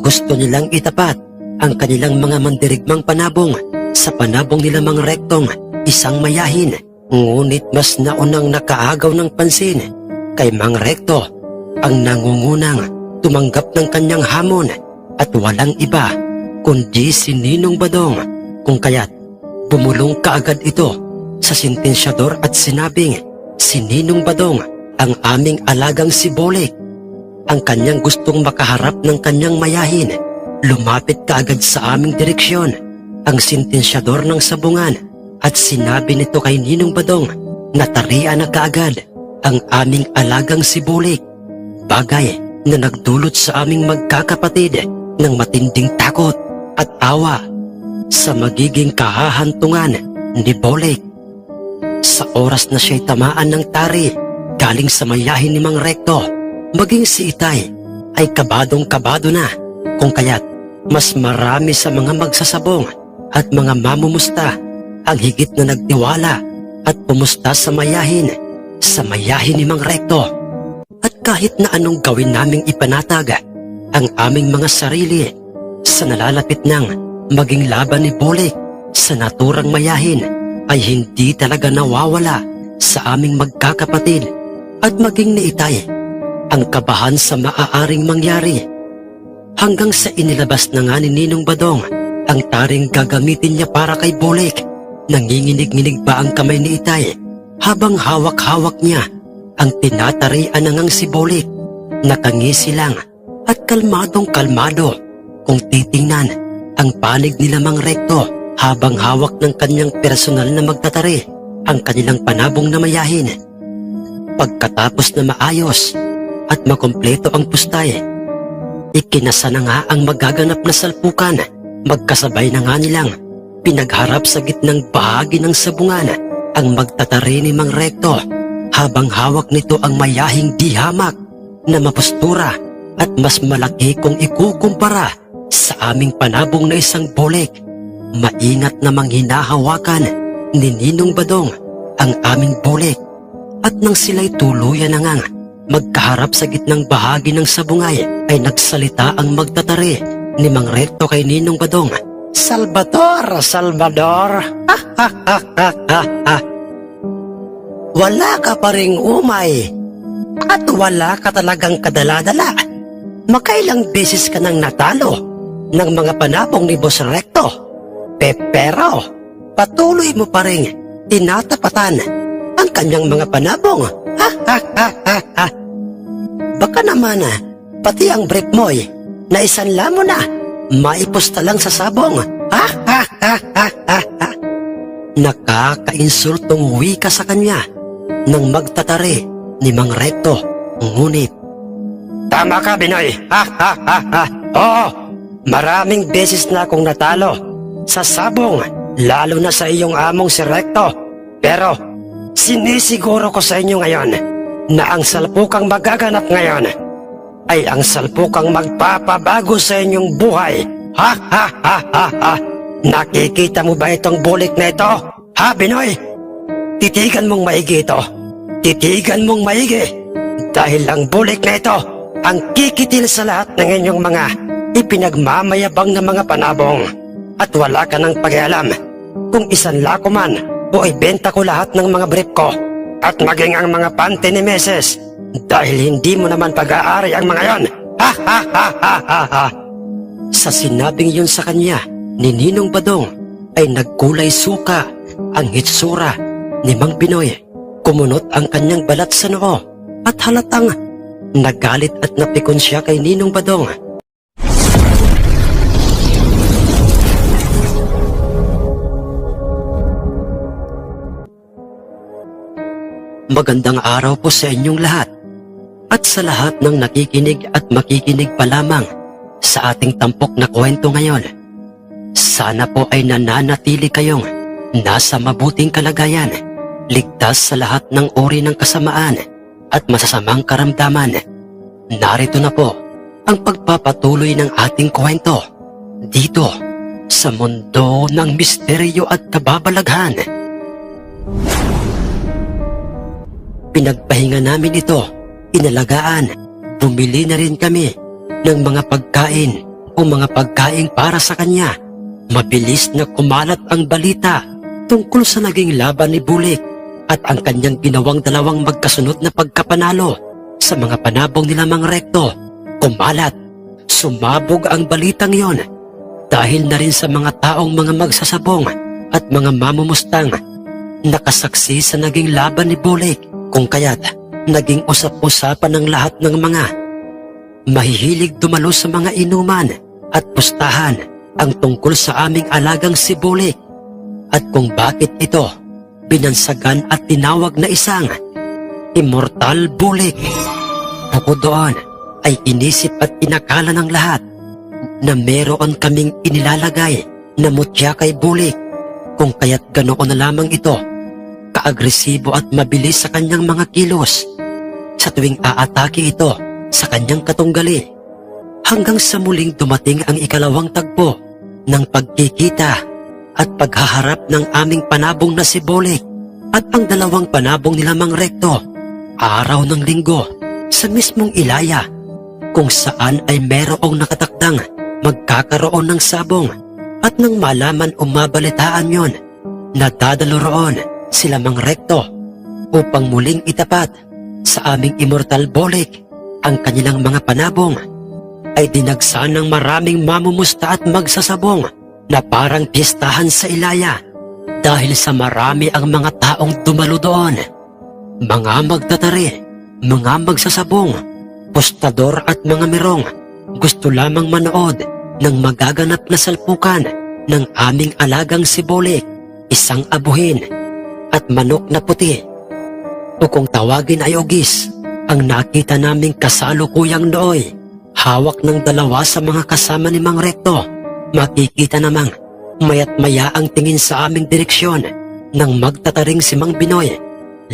Gusto nilang itapat ang kanilang mga mandirigmang panabong sa panabong nila Mang Rektong, isang mayahin. Ngunit mas naunang nakaagaw ng pansin kay Mang Rekto ang nangungunang tumanggap ng kanyang hamon at walang iba kundi si Ninong Badong, kung kaya't bumulong kaagad ito sa sentensyador at sinabing si Ninong Badong ang aming alagang si Bolik. Ang kanyang gustong makaharap ng kanyang mayahin, lumapit kaagad sa aming direksyon ang sentensyador ng sabungan at sinabi nito kay Ninong Badong na tarian na kaagad ang aming alagang si Bolik, bagay na nagdulot sa aming magkakapatid ng matinding takot at awa sa magiging kahahantungan ni Bolik. Sa oras na siya'y tamaan ng tari galing sa mayahin ni Mang Rekto, maging si Itay ay kabadong-kabado na, kung kaya't mas marami sa mga magsasabong at mga mamumusta ang higit na nagtiwala at pumusta sa mayahin ni Mang Rekto. At kahit na anong gawin naming ipanatag ang aming mga sarili sa nalalapit ng maging laban ni Bolik sa naturang mayahin, ay hindi talaga nawawala sa aming magkakapatid at maging ni Itay ang kabahan sa maaaring mangyari. Hanggang sa inilabas na nga ni Ninong Badong ang taring gagamitin niya para kay Bolik, nanginginig-nginig pa ang kamay ni Itay habang hawak-hawak niya ang tinatarian na ngang si Bolik. Nakangisi lang at kalmadong-kalmado kung titingnan ang panig nila Mang Rekto habang hawak ng kanyang personal na magtatari ang kanilang panabong na mayahin. Pagkatapos na maayos at makompleto ang pustay, Ikinasa na nga ang magaganap na salpukan. Magkasabay na nga nilang pinagharap sa gitnang bahagi ng sabungan ang magtatari ni Mang Recto habang hawak nito ang mayahing di hamak na mapustura at mas malaki kung ikukumpara sa aming panabong na isang bolik. Maingat namang hinahawakan ni Ninong Badong ang aming bolik at nang sila'y tuluyan na ngang magkaharap sa gitnang bahagi ng sabungay ay nagsalita ang magtatari ni Mang Recto kay Ninong Badong. Salvador, Salvador. Wala ka pa ring umay at wala ka talagang kadala-dala. Makailang beses ka nang natalo ng mga panabong ni Boss Recto. Pero patuloy mo pa ring tinatapatan ang kanyang mga panabong. Baka naman pati ang brief mo'y naisanla mo na. Maipusta lang sa sabong. Nakakainsultong wika sa kanya nang magtatari ni Mang Recto. Ngunit Tama ka, Binoy. Oo, maraming beses na akong natalo sa sabong, lalo na sa iyong among si Recto. Pero sinisiguro ko sa inyo ngayon na ang salpukang magaganap ngayon ay ang salpukang magpapabago sa inyong buhay. Nakikita mo ba itong bulik na ito? Ha, Binoy? Titigan mong maigi ito. Titigan mong maigi. Dahil ang bulik na ito ang kikitil sa lahat ng inyong mga ipinagmamayabang na mga panabong. At wala ka ng pakialam kung isanla ko man o ibenta ko lahat ng mga brief ko at maging ang mga pante ni Meses. Dahil hindi mo naman pag-aari ang mga yon. sa sinabing yun sa kanya ni Ninong Badong ay nagkulay suka ang hitsura ni Mang Binoy. Kumunot ang kanyang balat sa noo at halatang nagalit at napikon siya kay Ninong Badong. Magandang araw po sa inyong lahat at sa lahat ng nakikinig at makikinig pa lamang sa ating tampok na kwento ngayon. Sana po ay nananatili kayong nasa mabuting kalagayan, ligtas sa lahat ng uri ng kasamaan at masasamang karamdaman. Narito na po ang pagpapatuloy ng ating kwento dito sa mundo ng misteryo at kababalaghan. Pinagpahinga namin ito, inalagaan, bumili na rin kami ng mga pagkain o mga pagkain para sa kanya. Mabilis na kumalat ang balita tungkol sa naging laban ni Bulik at ang kanyang ginawang dalawang magkasunod na pagkapanalo sa mga panabong nila Mang Recto. Kumalat, sumabog ang balitang yon dahil na rin sa mga taong mga magsasabong at mga mamumustang nakasaksi sa naging laban ni Bulik, kung kaya't naging usap-usapan ng lahat ng mga mahihilig dumalo sa mga inuman at pustahan ang tungkol sa aming alagang si Bulik at kung bakit ito binansagan at tinawag na isang Immortal Bulik. Bukod doon ay inisip at inakala ng lahat na meron kaming inilalagay na mutya kay Bulik, kung kaya't ganoon na lamang ito kaagresibo at mabilis sa kanyang mga kilos sa tuwing aatake ito sa kanyang katunggali, hanggang sa muling dumating ang ikalawang tagpo ng pagkikita at paghaharap ng aming panabong na si Bulik at ang dalawang panabong nila Mang Recto, araw ng linggo sa mismong Ilaya, kung saan ay merong nakatakdang magkakaroon ng sabong. At nang malaman o mabalitaan yon, nadadalo roon sila Mang Recto upang muling itapat sa aming Immortal Bulik ang kanilang mga panabong, ay dinagsa ng maraming mamumusta at magsasabong na parang pistahan sa Ilaya dahil sa marami ang mga taong dumalo doon. Mga magtatari, mga magsasabong, postador at mga merong gusto lamang manood ng magaganap na salpukan ng aming alagang si Bulik, isang abuhin at manok na puti, o kung tawagin ay ugis, ang nakita naming kasalukuyang nooy hawak ng dalawa sa mga kasama ni Mang Recto. Makikita namang maya't maya ang tingin sa aming direksyon nang magtataring si Mang Binoy,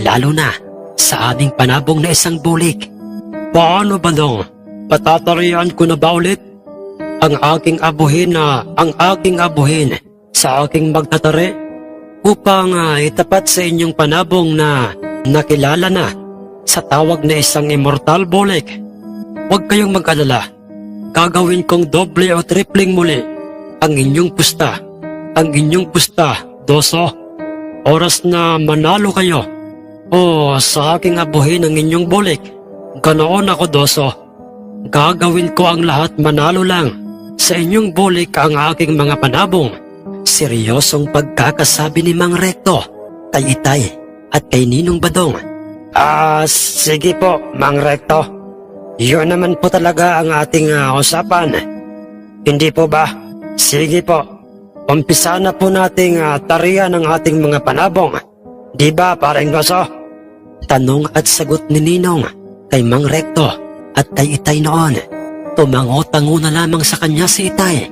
lalo na sa aming panabong na isang bulik. Paano ba dong? Patatarian ko na ba ulit? Ang aking abuhin sa aking magtatari upang itapat sa inyong panabong na nakilala na sa tawag na isang immortal bulik. Huwag kayong mag-alala. Gagawin kong doble o tripling muli ang inyong pusta. Ang inyong pusta, Doso. Oras na manalo kayo o sa aking abuhin ang inyong bulik. Ganoon ako, Doso. Gagawin ko ang lahat manalo lang. Sa inyong bulik ang aking mga panabong. Seryosong pagkakasabi ni Mang Recto kay Itay at kay Ninong Badong. Sige po, Mang Recto. Yun naman po talaga ang ating usapan. Hindi po ba? Sige po. Umpisa na po nating tarian ang ating mga panabong. Di ba, paring Doso? Tanong at sagot ni Ninong kay Mang Recto at kay Itay noon. Tumango-tango na lamang sa kanya si Itay.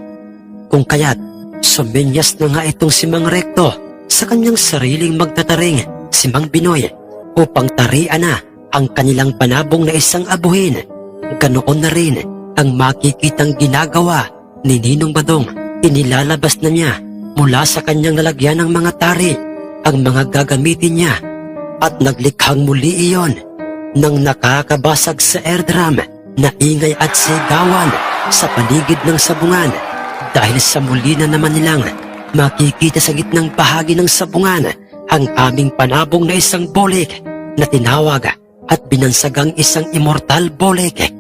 Kung kaya't suminyas na nga itong si Mang Recto sa kanyang sariling magtataring si Mang Binoy upang tarian na ang kanilang panabong na isang abuhin. Ganoon na rin ang makikitang ginagawa ni Ninong Badong. Inilalabas na niya mula sa kanyang lalagyan ng mga tari ang mga gagamitin niya at naglikhang muli iyon nang nakakabasag sa air drum na ingay at sigawan sa paligid ng sabungan dahil sa muli na naman nilang makikita sa gitnang bahagi ng sabungan ang aming panabong na isang bolik na tinawag at binansagang isang immortal bolik.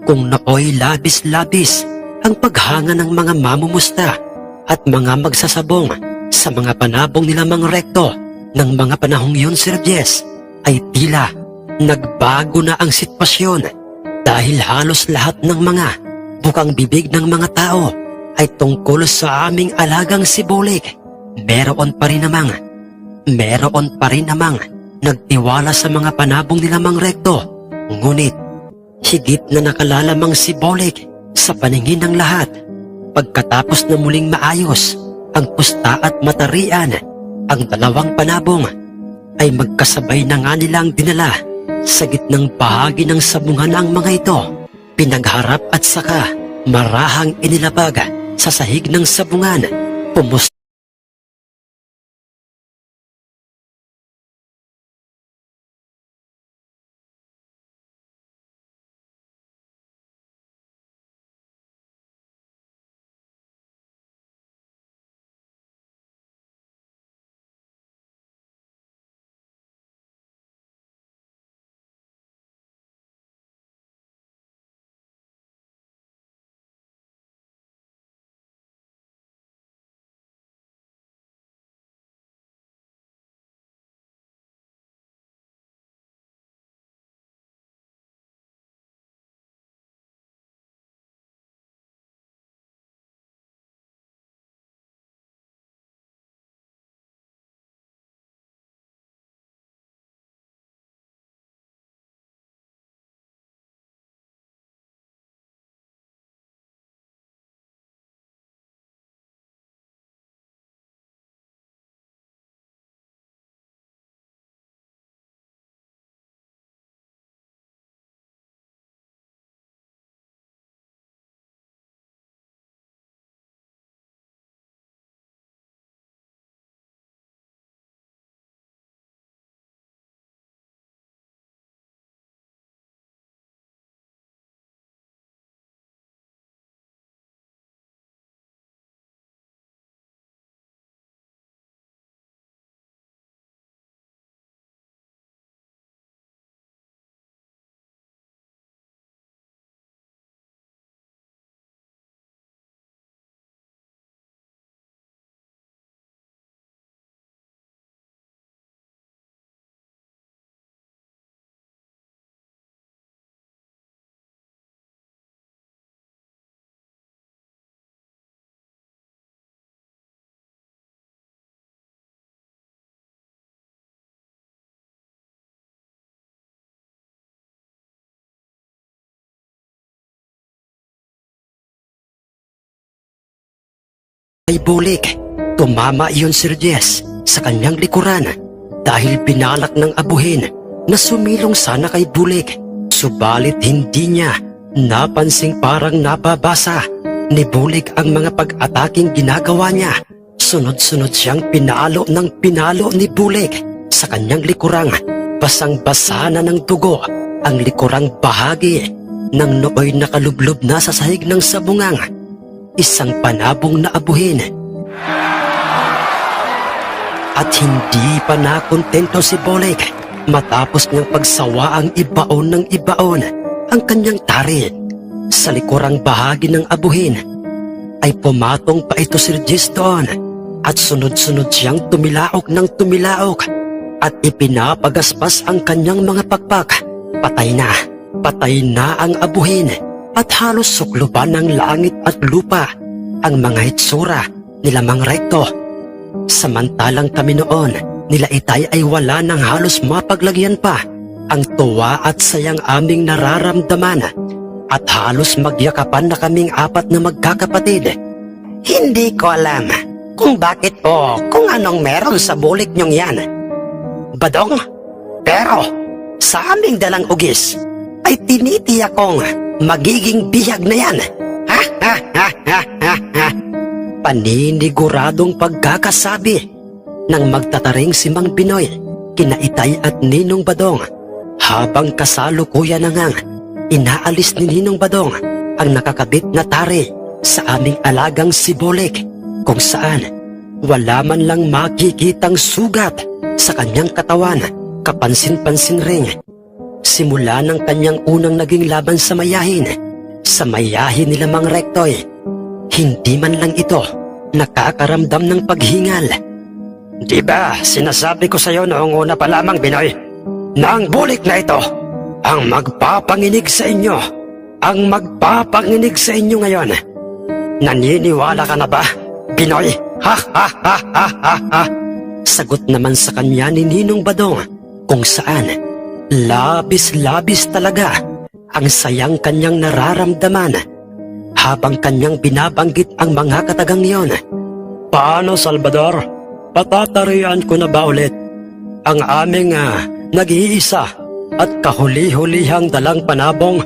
Kung nooy labis-labis ang paghanga ng mga mamumusta at mga magsasabong sa mga panabong nila Mang Recto ng mga panahong yun, Sir Jess, ay tila nagbago na ang sitwasyon dahil halos lahat ng mga bukang bibig ng mga tao ay tungkol sa aming alagang si Bolik. Meron pa rin namang nagtiwala sa mga panabong nila Mang Recto, ngunit higit na nakalalamang si Bolik sa paningin ng lahat. Pagkatapos na muling maayos ang pusta at matarian, ang dalawang panabong ay magkasabay na nga nilang dinala sa gitnang bahagi ng sabungan ang mga ito. Pinagharap at saka marahang inilabag sa sahig ng sabungan. kay Bulik. Tumama iyon Sir Jess sa kanyang likuran dahil binalak ng abuhin na sumilong sana kay Bulik. Subalit hindi niya napansing parang nababasa ni Bulik ang mga pag-ataking ginagawa niya. Sunod-sunod siyang pinalo ng pinalo ni Bulik sa kanyang likurang. Basang-basa na ng dugo ang likurang bahagi ng nooy nakalublob na sa sahig ng sabungang. Isang panabong na abuhin. At hindi pa nakontento si Bulik matapos niyang pagsawaang ibaon ng ibaon ang kanyang tari sa likurang bahagi ng abuhin, ay pumatong pa ito Sir Jess doon at sunod-sunod siyang tumilaok ng tumilaok at ipinapagaspas ang kanyang mga pakpak. Patay na ang abuhin at halos sukluban ng langit at lupa ang mga hitsura nila Mang Rekto. Samantalang kami noon nila Itay ay wala nang halos mapaglagyan pa ang tuwa at sayang aming nararamdaman at halos magyakapan na kaming apat na magkakapatid. Hindi ko alam kung bakit o kung anong meron sa bulik niyong yan, Badong, pero sa aming dalang ugis ay tinitiyak kong magiging bihag na yan. Ha ha ha ha ha ha. Paniniguradong pagkakasabi ng magtataring si Mang Binoy, kina Itay at Ninong Badong, habang kasalukuyan na ngang inaalis ni Ninong Badong ang nakakabit na tari sa aming alagang si Bulik, kung saan wala man lang makikitang sugat sa kanyang katawan, kapansin-pansin ring. Simula ng kanyang unang naging laban sa mayahin nila Mang Rektoy, hindi man lang ito nakakaramdam ng paghingal. Diba sinasabi ko sa'yo noong una pa lamang, Binoy, na ang bulik na ito ang magpapanginig sa inyo. Ang magpapanginig sa inyo ngayon. Naniniwala ka na ba, Binoy? Ha ha ha ha ha ha. Sagot naman sa kanya ni Ninong Badong, kung saan labis-labis talaga ang sayang kanyang nararamdaman habang kanyang binabanggit ang mga katagang iyon. Paano, Salvador? Patatarian ko na ba ulit ang aming nag-iisa at kahuli-hulihang dalang panabong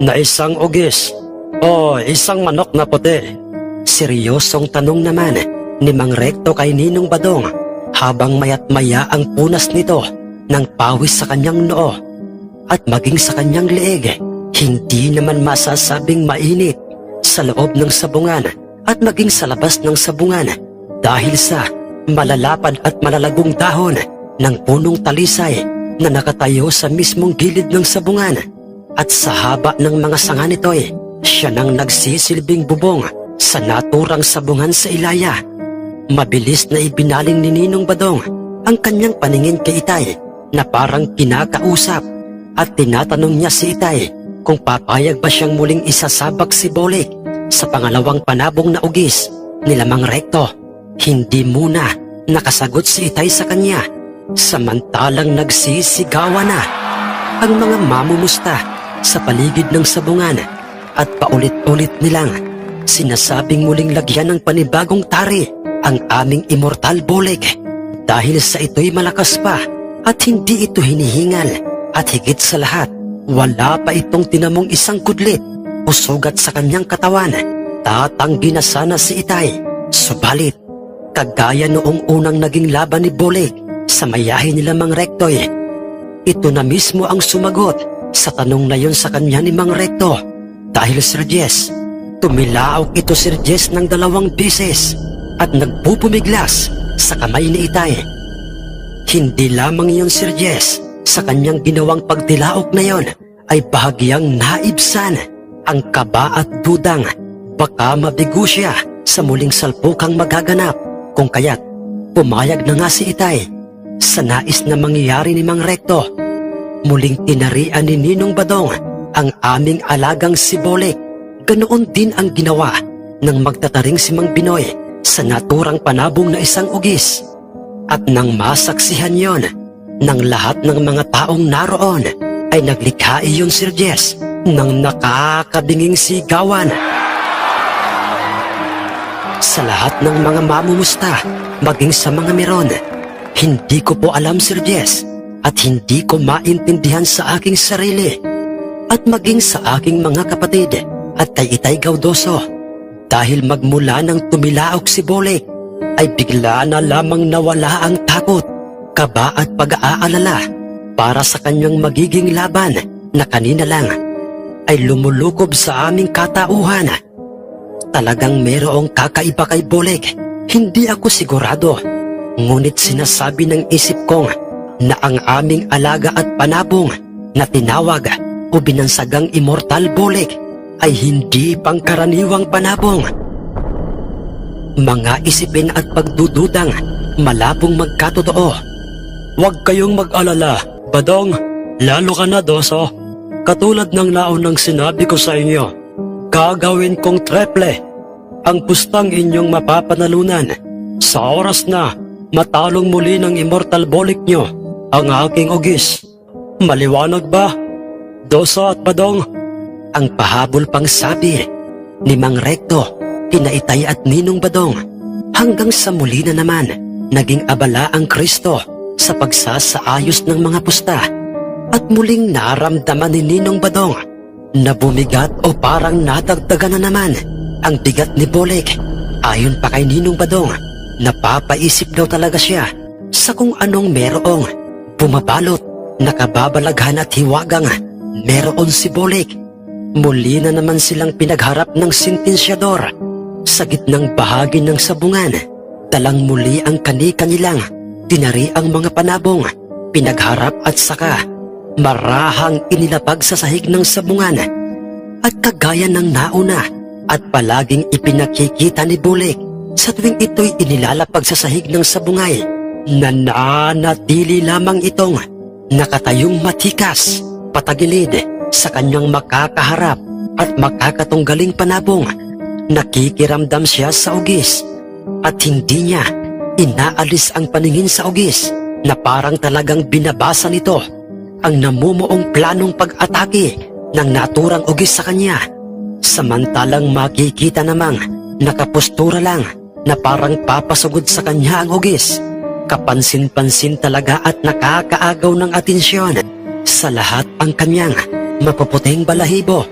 na isang ugis o isang manok na puti? Seryosong tanong naman ni Mang Rekto kay Ninong Badong habang mayat maya ang punas nito ng pawis sa kanyang noo at maging sa kanyang leeg. Hindi naman masasabing mainit sa loob ng sabungan at maging sa labas ng sabungan dahil sa malalapad at malalagong dahon ng punong talisay na nakatayo sa mismong gilid ng sabungan. At sa haba ng mga sanga nito'y siya nang nagsisilbing bubong sa naturang sabungan sa ilaya. Mabilis na ibinaling ni Ninong Badong ang kanyang paningin kay Itay na parang kinakausap at tinatanong niya si Itay kung papayag ba siyang muling isasabak si Bulik sa pangalawang panabong na ugis nila Mang Rekto. Hindi muna nakasagot si Itay sa kanya, samantalang nagsisigawan na ang mga mamumusta sa paligid ng sabungan at paulit-ulit nilang sinasabing muling lagyan ng panibagong tari ang aming immortal Bulik dahil sa ito'y malakas pa at hindi ito hinihingal at higit sa lahat wala pa itong tinamong isang kudlit o sugat sa kanyang katawan. Tatanggi na sana si Itay, subalit kagaya noong unang naging laban ni Bulik sa mayahin nila Mang Rektoy, ito na mismo ang sumagot sa tanong na yun sa kanya ni Mang Rekto. Dahil Sir Jess, tumilaok ito Sir Jess ng 2 beses at nagpupumiglas sa kamay ni Itay. Hindi lamang yun Sir Jess, sa kanyang ginawang pagtilaok na yon ay bahagyang naibsan ang kaba at dudang baka mabigo siya sa muling salpukang magaganap, kung kaya't pumayag na nga si Itay sa nais na mangyayari ni Mang Rekto. Muling tinarian ni Ninong Badong ang aming alagang si Bulik. Ganoon din ang ginawa ng magtataring si Mang Binoy sa naturang panabong na isang ugis. At nang masaksihan yon ng lahat ng mga taong naroon ay naglikha iyon Sir Jess ng nakakabinging sigawan. Sa lahat ng mga mamumusta, maging sa mga meron, hindi ko po alam, Sir Jess, at hindi ko maintindihan sa aking sarili at maging sa aking mga kapatid at kay Itay Gaudoso. Dahil magmula nang tumilaok si Bolik, ay bigla na lamang nawala ang takot, kaba at pag-aalala para sa kanyang magiging laban na kanina lang ay lumulukob sa aming katauhan. Talagang merong kakaiba kay Bolik, hindi ako sigurado. Ngunit sinasabi ng isip kong na ang aming alaga at panabong na tinawag o binansagang Immortal Bolik ay hindi pangkaraniwang panabong. Mga isipin at pagdududang malabong magkatotoo. Huwag kayong mag-alala, Badong. Lalo ka na, Doso. Katulad ng naunang sinabi ko sa inyo, gagawin kong treple ang pustang inyong mapapanalunan. Sa oras na matalong muli ng Immortal Bolik nyo ang aking ugis. Maliwanag ba, Doso at Badong? Ang pahabol pang sabi ni Mang Recto, kina Itay at Ninong Badong, hanggang sa muli na naman naging abala ang Kristo sa pagsasaayos ng mga pusta at muling naramdaman ni Ninong Badong na bumigat o parang nadagdagan na naman ang bigat ni Bolik. Ayon pa kay Ninong Badong, napapaisip daw talaga siya sa kung anong merong bumabalot, nakababalaghan at hiwagang meron si Bolik. Muli na naman silang pinagharap ng sentensyador sa gitnang bahagi ng sabungan. Dalang muli ang kani-kanilang tinari ang mga panabong, pinagharap at saka marahang inilapag sa sahig ng sabungan. At kagaya ng nauna at palaging ipinakikita ni Bolik sa tuwing ito'y inilalapag sa sahig ng sabungay, nananatili lamang itong nakatayong matikas, patagilid sa kanyang makakaharap at makakatunggaling panabong. Nakikiramdam siya sa ugis at hindi niya inaalis ang paningin sa ugis na parang talagang binabasa nito ang namumuong planong pag-atake ng naturang ugis sa kanya. Samantalang makikita namang nakapostura lang na parang papasugod sa kanya ang ugis. Kapansin-pansin talaga at nakakaagaw ng atensyon sa lahat ang kanyang mapuputing balahibo.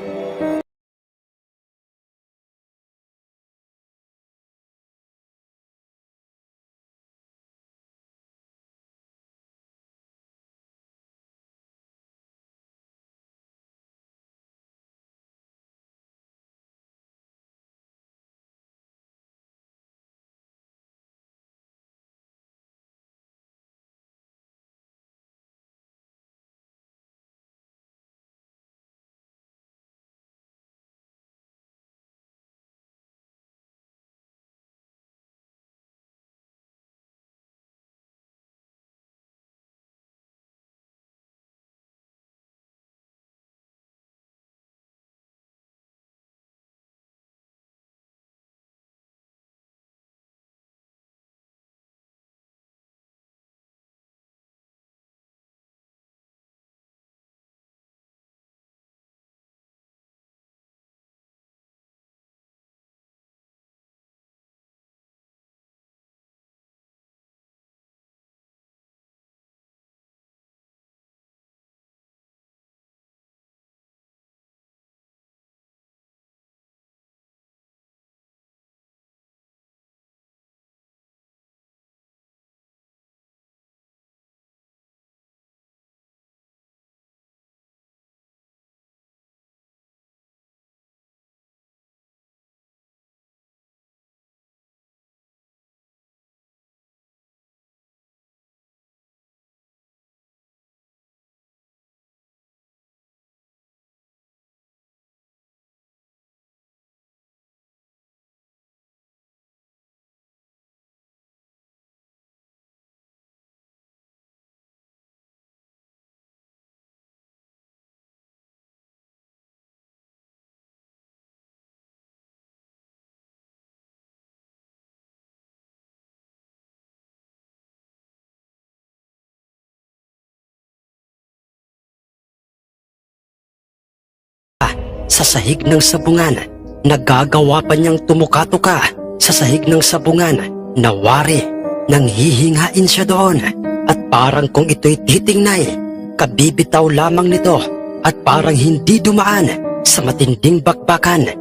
Sa sahig ng sabungan, nagagawa pa niyang tumuka-tuka sa sahig ng sabungan na wari nang hihingain siya doon at parang kung ito'y titingnay, kabibitaw lamang nito at parang hindi dumaan sa matinding bakbakan.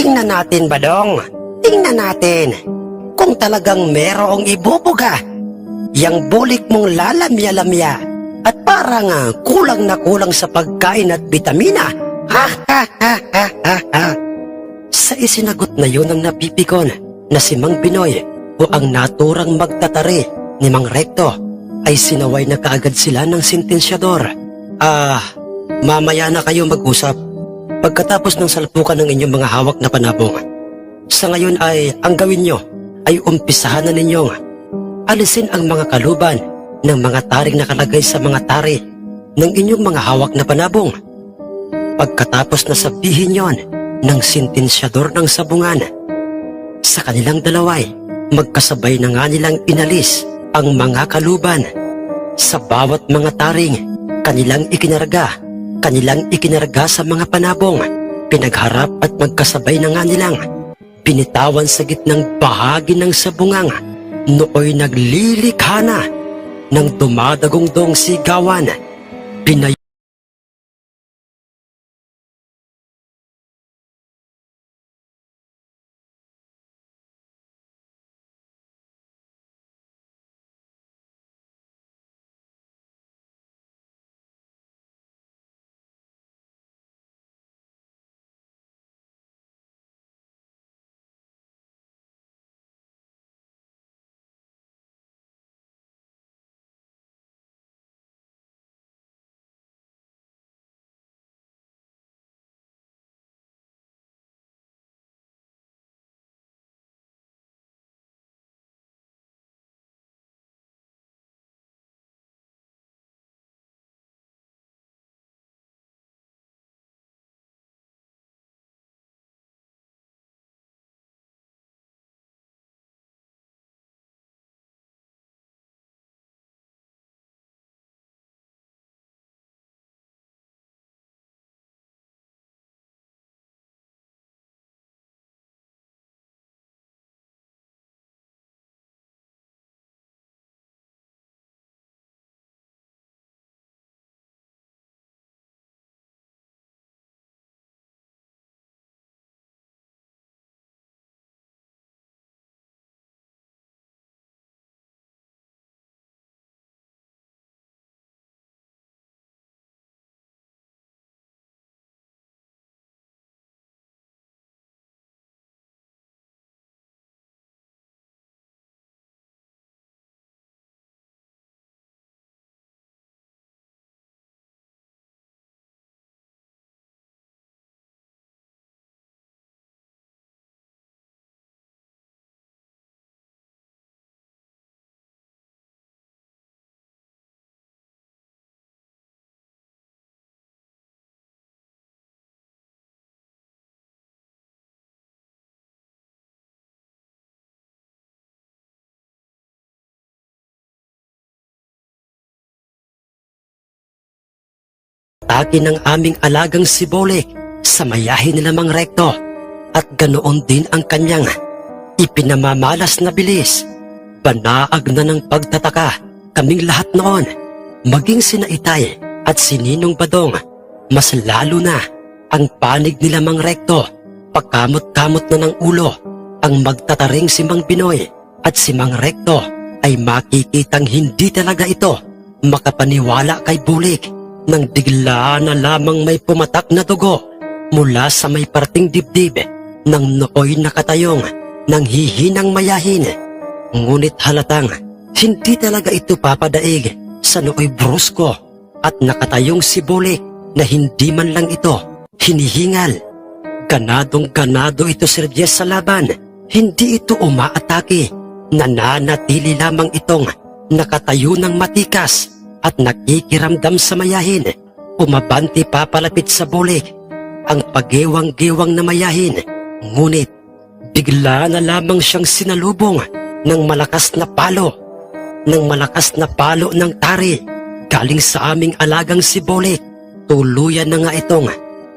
Tingnan natin, Badong. Tingnan natin. Kung talagang merong ibubuga, yang bulik mong lalamya-lamya at parang kulang na kulang sa pagkain at bitamina. Ha ha ha ha ha ha. Sa isinagot na yun ng napipikon na si Mang Binoy o ang naturang magtatari ni Mang Recto ay sinaway na kaagad sila ng sentensyador. Mamaya na kayo mag-usap. Pagkatapos ng salpukan ng inyong mga hawak na panabong, sa ngayon ay ang gawin nyo ay umpisahan na ninyong alisin ang mga kaluban ng mga taring nakalagay sa mga tari ng inyong mga hawak na panabong. Pagkatapos na sabihin yon ng sentensyador ng sabungan, sa kanilang dalaway, magkasabay na nga nilang inalis ang mga kaluban. Sa bawat mga taring kanilang ikinarga sa mga panabong, pinagharap at magkasabay na nga nilang binitawan sa gitnang bahagi ng sabungang nooy naglilikha na ng dumadagongdong sigawan. Atake ng aming alagang si Bolik sa mayahin nila Mang Recto at ganoon din ang kanyang ipinamamalas na bilis. Banaag na ng pagtataka kaming lahat noon, maging sina Itay at si Ninong Badong. Mas lalo na ang panig nila Mang Recto, pakamot-kamot na ng ulo. Ang magtataring si Mang Binoy at si Mang Recto ay makikitang hindi talaga ito makapaniwala kay Bulik nang bigla na lamang may pumatak na dugo mula sa may parting dibdib ng nooy nakatayong nang hihinang mayahin. Ngunit halatang hindi talaga ito papadaig sa nooy brusko at nakatayong si Bulik na hindi man lang ito hinihingal. Ganadong ganado ito, Sir Jess, sa laban. Hindi ito umaatake Nananatili lamang itong nakatayo ng matikas at nakikiramdam sa mayahin. Umabante papalapit sa bulik ang pagewang-gewang na mayahin. Ngunit bigla na lamang siyang sinalubong ng malakas na palo. Ng malakas na palo ng tari galing sa aming alagang si Bolik. Tuluyan na nga itong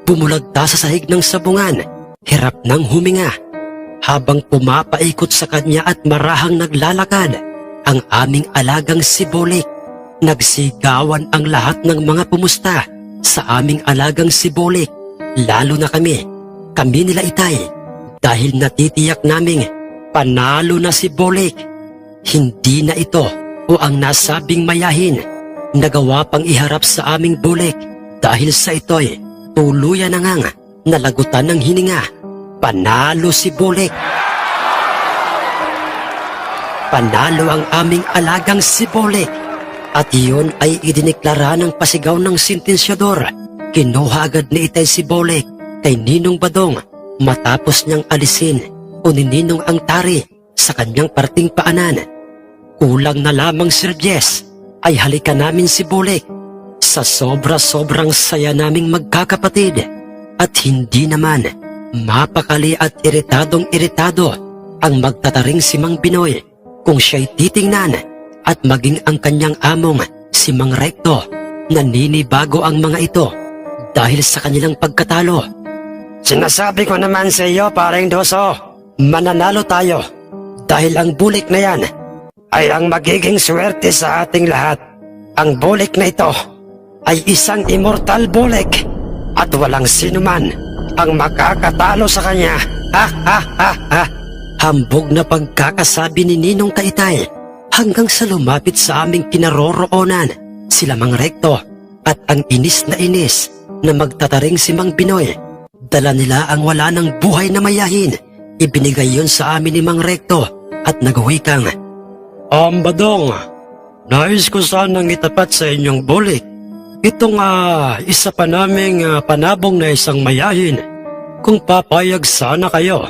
bumulagta sa sahig ng sabungan. Hirap nang huminga. Habang pumapaikot sa kanya at marahang naglalakad ang aming alagang si Bolik, nagsigawan ang lahat ng mga pumusta sa aming alagang si Bolik, lalo na kami nila Itay, dahil natitiyak naming panalo na si Bolik. Hindi na ito o ang nasabing mayahin nagawa pang iharap sa aming Bolik, dahil sa ito'y tuluyan na ngang nalagutan ng hininga. Panalo si Bolik. Panalo ang aming alagang si Bolik. At iyon ay idineklara ng pasigaw ng sentensyador. Kinuha agad ni Itay si Bolik kay Ninong Badong matapos niyang alisin o ni Ninong ang tari sa kanyang parting paanan. Kulang na lamang Sir Jess ay halika namin si Bolik. Sa sobra-sobrang saya naming magkakapatid at hindi naman mapakali at iritadong-iritado ang magtataring si Mang Binoy kung siya'y titingnan at maging ang kanyang among si Mang Recto. Naninibago ang mga ito dahil sa kanilang pagkatalo. Sinasabi ko naman sa iyo, paring Doso, Mananalo tayo dahil ang bulik na yan ay ang magiging swerte sa ating lahat. Ang bulik na ito ay isang immortal bulik at walang sinuman ang makakatalo sa kanya. Ha ha ha ha. Hambog na pagkakasabi ni Ninong Kaitay hanggang sa lumapit sa aming kinaroroonan sila Mang Recto at ang inis na magtataring si Mang Binoy. Dala nila ang wala ng buhay na mayahin. Ibinigay yun sa amin ni Mang Recto at nagwikang, Badong, nais ko sanang itapat sa inyong bulik itong isa pa naming panabong na isang mayahin, kung papayag sana kayo.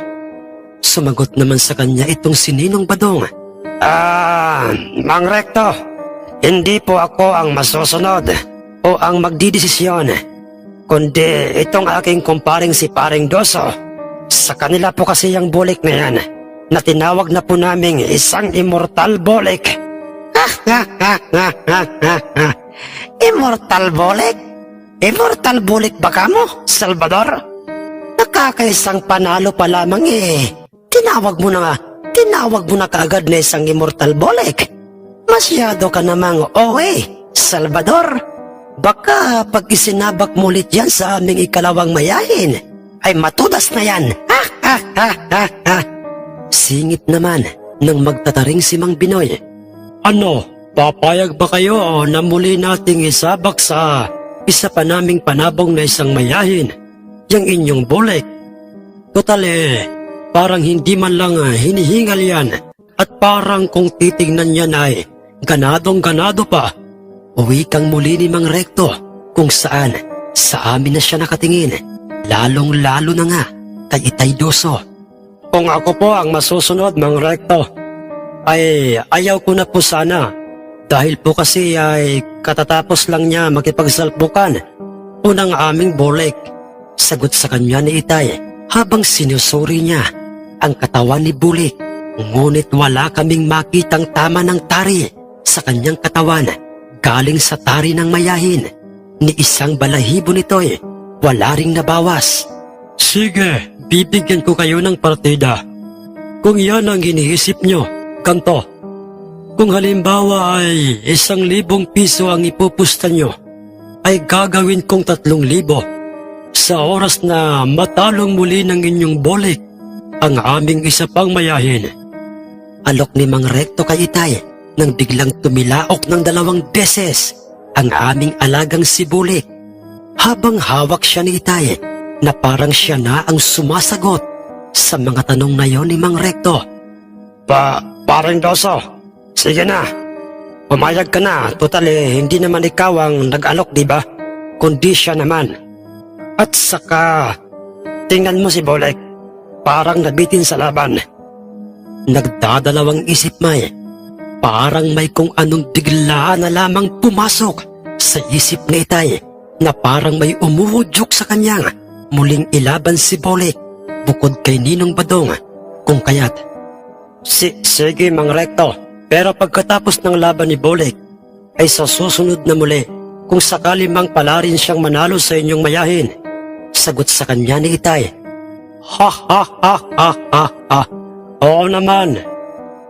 Sumagot naman sa kanya itong si Ninong Badong. Mang Recto, hindi po ako ang masusunod o ang magdidesisyon, kundi itong aking kumparing si paring Doso. Sa kanila po kasi yung bulik na yan na tinawag na po naming isang immortal bulik. Immortal bulik? Immortal bulik ba kamo, Salvador? Nakakaisang panalo pa lamang Tinawag mo na kaagad na isang immortal bulik. Masyado ka namang Salvador. Baka pag isinabak mo ulit yan sa aming ikalawang mayahin, ay matudas na yan. Singit naman ng magtataring si Mang Binoy. Ano, papayag ba kayo na muli nating isabak sa isa pa naming panabong na isang mayahin, yung inyong bulik? Total parang hindi man lang hinihingal yan at parang kung titingnan yan ay ganadong-ganado pa. Uwi kang muli ni Mang Recto kung saan sa amin na siya nakatingin, lalong-lalo na nga kay Itay Doso. Kung ako po ang masusunod, Mang Recto, ay ayaw ko na po sana dahil po kasi ay katatapos lang niya makipagsalpukan unang aming bulik. Sagot sa kanya ni Itay habang sinusuri niya ang katawan ni Bulik. Ngunit wala kaming makitang tama ng tari sa kanyang katawan galing sa tari ng mayahin. Ni isang balahibo nito'y wala ring nabawas. Sige, bibigyan ko kayo ng partida. Kung yan ang iniisip nyo, ganto. Kung halimbawa ay 1,000 piso ang ipupusta nyo, ay gagawin kong 3,000 sa oras na matalong muli ng inyong bulik ang aming isa pang mayahin. Alok ni Mang Recto kay Itay nang biglang tumilaok ng 2 beses ang aming alagang si Bulik. Habang hawak siya ni Itay na parang siya na ang sumasagot sa mga tanong na yon ni Mang Recto. Paring Doso, sige na. Pumayag ka na. Total hindi naman ikaw ang nag-alok, di ba? Kundi siya naman. At saka, tingnan mo si Bolek. Parang nabitin sa laban. Nagdadalawang isip may, parang may kung anong bigla na lamang pumasok sa isip ni Itay na parang may umuhudyok sa kanyang muling ilaban si Bolik bukod kay Ninong Badong kung kaya't. Sige Mang Recto, pero pagkatapos ng laban ni Bolik ay sa susunod na muli kung sakali mang pala rin siyang manalo sa inyong mayahin. Sagot sa kanya ni Itay. Ha ha ha ha ha ha. Oo naman,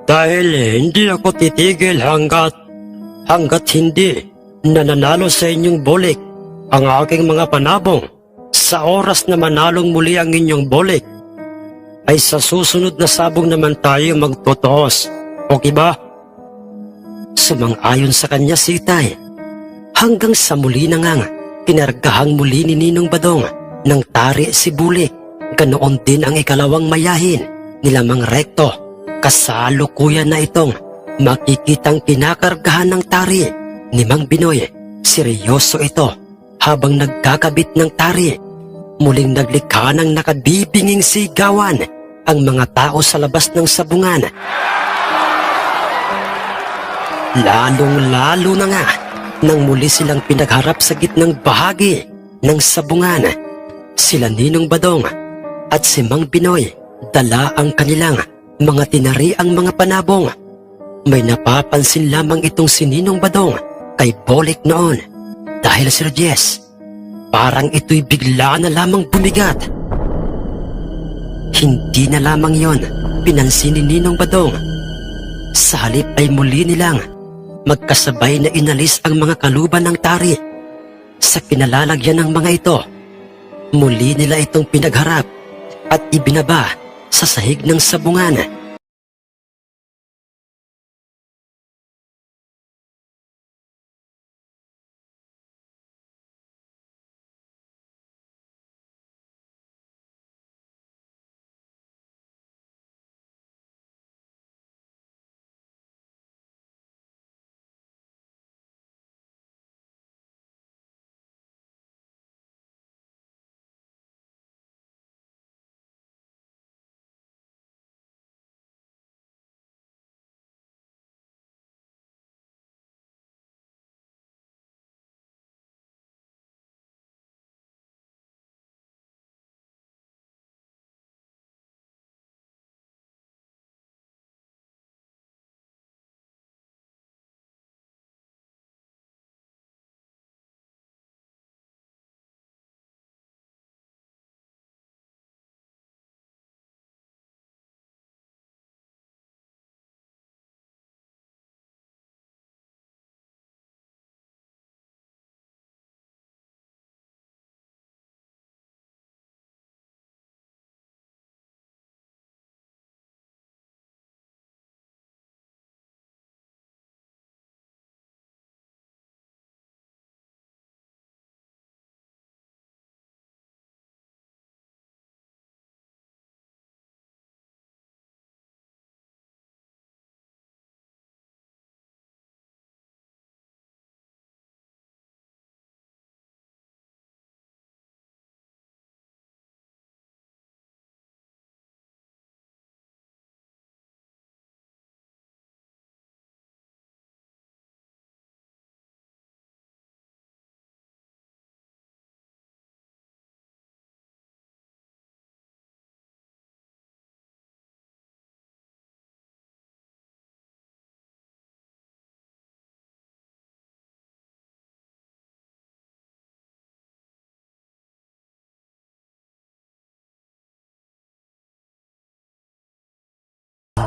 dahil hindi ako titigil hanggat hindi nananalo sa inyong Bolik ang aking mga panabong. Sa oras na manalong muli ang inyong Bolik, ay sa susunod na sabong naman tayo magtotoos. Okay ba? Sumang-ayon sa kanya si Itay. Hanggang sa muli na ngang kinargahang muli ni Ninong Badong ng tari si Bolik. Ganoon din ang ikalawang mayahin nila Mang Recto. Kasalukuyan na itong makikitang kinakargahan ng tari ni Mang Binoy. Seryoso ito habang nagkakabit ng tari. Muling naglikha ng nakabibinging sigawan ang mga tao sa labas ng sabungan. Lalong-lalo na nga nang muli silang pinagharap sa gitnang bahagi ng sabungan. Sila Ninong Badong at si Mang Binoy dala ang kanilang mga tinariang mga panabong. May napapansin lamang itong si Ninong Badong kay Bolik noon dahil Sir Jess, parang ito'y bigla na lamang bumigat. Hindi na lamang yon pinansin ni Ninong Badong. Sa halip ay muli nilang magkasabay na inalis ang mga kaluban ng tari. Sa kinalalagyan ng mga ito, muli nila itong pinagharap at ibinaba sa sahig ng sabungan.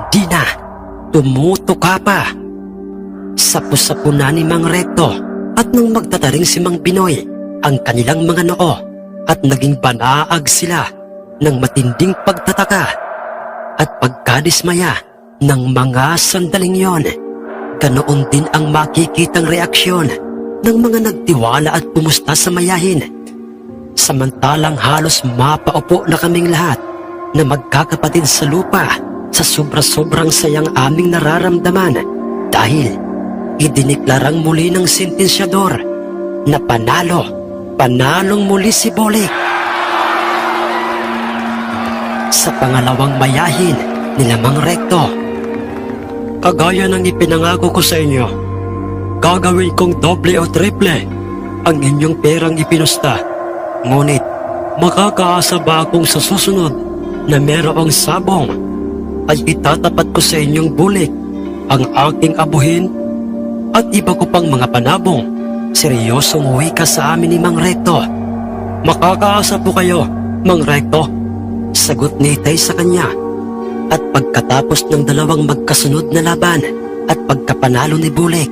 Di na, tumutuka pa. Sapo-sapo na ni Mang Recto at nang magtataring si Mang Binoy ang kanilang mga noo at naging banaag sila ng matinding pagtataka at pagkadismaya ng mga sandaling yon. Ganoon din ang makikitang reaksyon ng mga nagtiwala at pumusta sa mayahin. Samantalang halos mapaupo na kaming lahat na magkakapatid sa lupa sa sobra-sobrang sayang aming nararamdaman dahil idiniklarang muli ng sentensyador na panalong muli si Bolik. Sa pangalawang mayahin nila Mang Recto, Kagaya ng ipinangako ko sa inyo, gagawin kong doble o triple ang inyong perang ipinusta. Ngunit, makakaasa ba akong sa susunod na merong sabong ay itatapat ko sa inyong bulik ang aking abuhin at iba ko pang mga panabong? Seryosong wika sa amin ni Mang Recto. Makakaasa po kayo, Mang Recto, sagot ni Itay sa kanya. At pagkatapos ng dalawang magkasunod na laban at pagkapanalo ni Bulik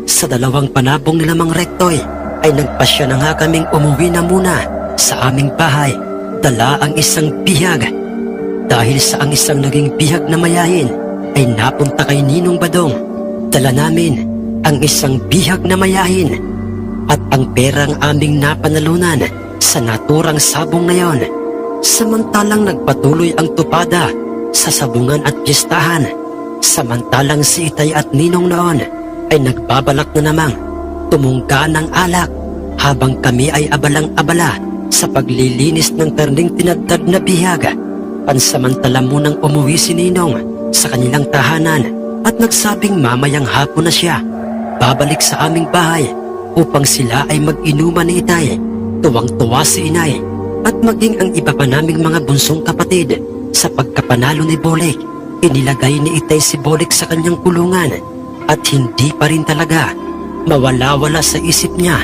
sa dalawang panabong nila Mang Rectoy, ay nagpasya na nga kaming umuwi na muna sa aming bahay, dala ang isang bihag. Dahil sa ang isang naging bihag na mayahin ay napunta kay Ninong Badong, dala namin ang isang bihag na mayahin at ang perang aming napanalunan sa naturang sabong na yon. Samantalang nagpatuloy ang tupada sa sabungan at pistahan, samantalang si Itay at Ninong noon ay nagbabalak na namang tumungga ng alak habang kami ay abalang-abala sa paglilinis ng terning tinadtad na bihag. Pansamantala munang umuwi si Ninong sa kanilang tahanan at nagsabing mamayang hapon na siya babalik sa aming bahay upang sila ay mag-inuman ni Itay. Tuwang-tuwa si Inay at maging ang iba pa naming mga bunsong kapatid. Sa pagkapanalo ni Bolik, inilagay ni Itay si Bolik sa kanyang kulungan at hindi pa rin talaga mawala-wala sa isip niya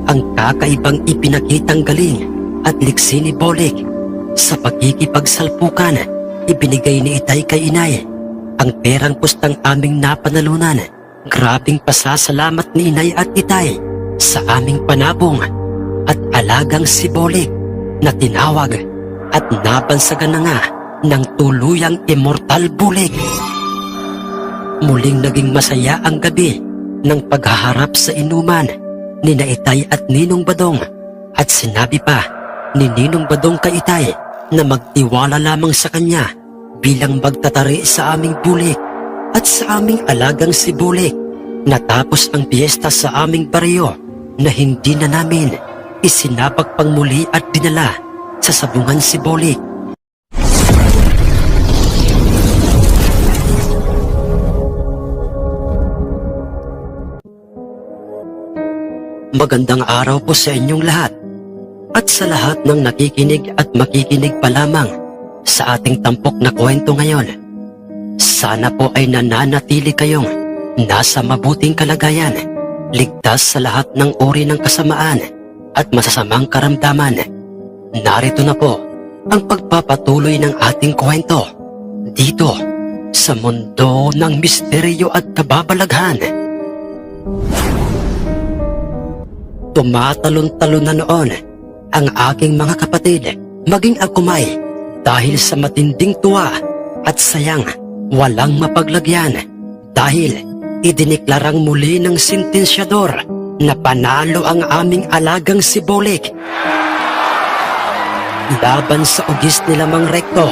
ang kakaibang ipinakitang galing at liksi ni Bolik. Sa pagkikipagsalpukan, ibinigay ni Itay kay Inay ang perang pustang aming napanalunan. Grabing pasasalamat ni Inay at Itay sa aming panabong at alagang si Bolik na tinawag at nabansagan na nga ng tuluyang immortal Bulik. Muling naging masaya ang gabi ng paghaharap sa inuman ni Itay at Ninong Badong, at sinabi pa ni Ninong Badong kay Itay na magtiwala lamang sa kanya bilang magtatari sa aming Bulik at sa aming alagang si Bulik. Natapos ang piyesta sa aming baryo na hindi na namin isinapag pang muli at dinala sa sabungan si Bulik. Magandang araw po sa inyong lahat at sa lahat ng nakikinig at makikinig pa lamang sa ating tampok na kwento ngayon. Sana po ay nananatili kayong nasa mabuting kalagayan, ligtas sa lahat ng uri ng kasamaan at masasamang karamdaman. Narito na po ang pagpapatuloy ng ating kwento dito sa mundo ng misteryo at kababalaghan. Tumatalon-talon na noon ang aking mga kapatid, maging ako may, dahil sa matinding tuwa at sayang walang mapaglagyan, dahil idiniklarang muli ng sentensyador na panalo ang aming alagang si Bolik laban sa ugis nila Mang Recto.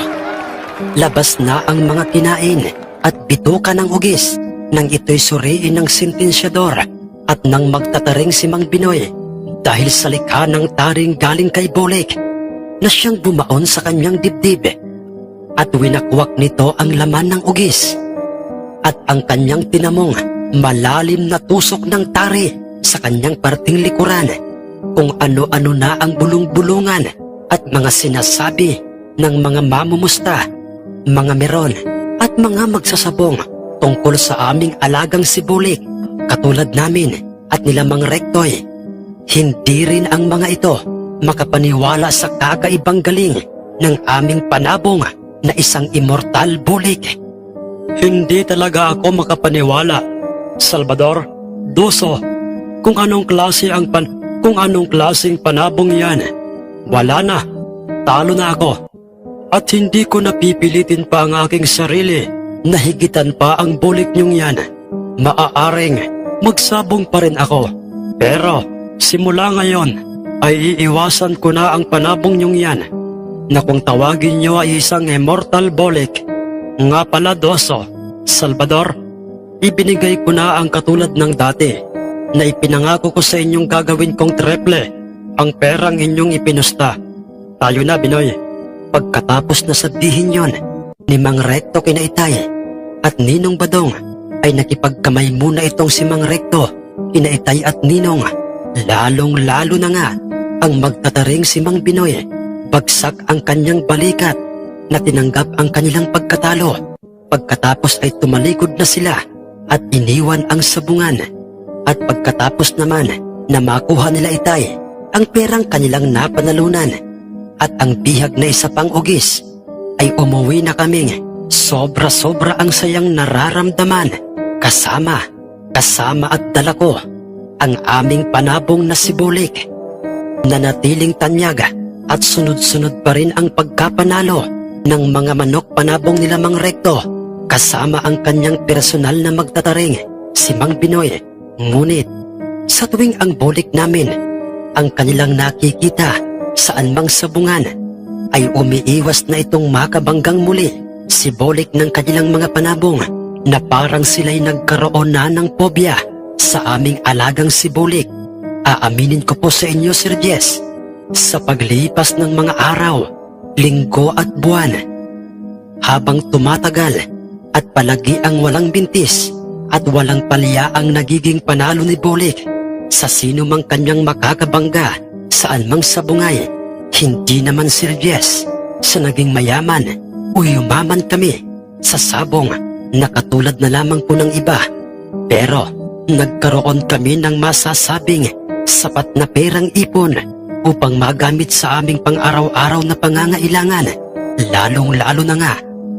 Labas na ang mga kinain at bituka ng ugis nang ito'y suriin ng sentensyador at nang magtataring si Mang Binoy dahil sa likha ng taring galing kay Bolik na siyang bumaon sa kanyang dibdib at winakwak nito ang laman ng ugis at ang kanyang tinamong malalim na tusok ng tari sa kanyang parting likuran, kung ano-ano na ang bulong-bulungan at mga sinasabi ng mga mamumusta, mga meron at mga magsasabong tungkol sa aming alagang si Bolik katulad namin at nila Mang Rectoy. Hindi rin ang mga ito makapaniwala sa kakaibang galing ng aming panabong na isang immortal Bolik. Hindi talaga ako makapaniwala, Salvador, Duso, kung anong klaseng panabong yan. Wala na, talo na ako. At hindi ko napipilitin pa ang aking sarili na higitan pa ang Bolik niyong yan. Maaaring magsabong pa rin ako. Pero simula ngayon ay iiwasan ko na ang panabong niyong yan na kung tawagin niyo ay isang immortal Bolik. Nga pala, Doso, Salvador, ibinigay ko na ang katulad ng dati na ipinangako ko sa inyong gagawin kong triple ang perang inyong ipinusta. Tayo na, Binoy. Pagkatapos na sabihin yon ni Mang Recto kina Itay at Ninong Badong, ay nakipagkamay muna itong si Mang Recto, kina Itay at Ninong. Lalong-lalo na nga ang magtataring si Mang Binoy. Bagsak ang kanyang balikat na tinanggap ang kanilang pagkatalo. Pagkatapos ay tumalikod na sila at iniwan ang sabungan. At pagkatapos naman na makuha nila Itay ang perang kanilang napanalunan at ang bihag na isa pang ugis, ay umuwi na kaming sobra-sobra ang sayang nararamdaman. Kasama at dala ko ang aming panabong na si Bulik. Nanatiling tanyag at sunod-sunod pa rin ang pagkapanalo ng mga manok panabong nila Mang Recto, kasama ang kanyang personal na magtataring, si Mang Binoy. Ngunit sa tuwing ang Bulik namin ang kanilang nakikita saan mang sabungan, ay umiiwas na itong makabanggang muli si Bulik ng kanilang mga panabong, na parang sila'y nagkaroon na ng pobya sa aming alagang si Bulik. Aaminin ko po sa inyo, Sir Jess, sa paglipas ng mga araw, linggo at buwan, habang tumatagal at palagi ang walang bintis at walang palya ang nagiging panalo ni Bulik sa sino mang kanyang makakabangga saan mang sabungay, hindi naman, Sir Jess, sa naging mayaman o yumaman kami sa sabong na katulad na lamang po ng iba. Pero nagkaroon kami ng masasabing sapat na perang ipon upang magamit sa aming pang-araw-araw na pangangailangan, lalong-lalo na nga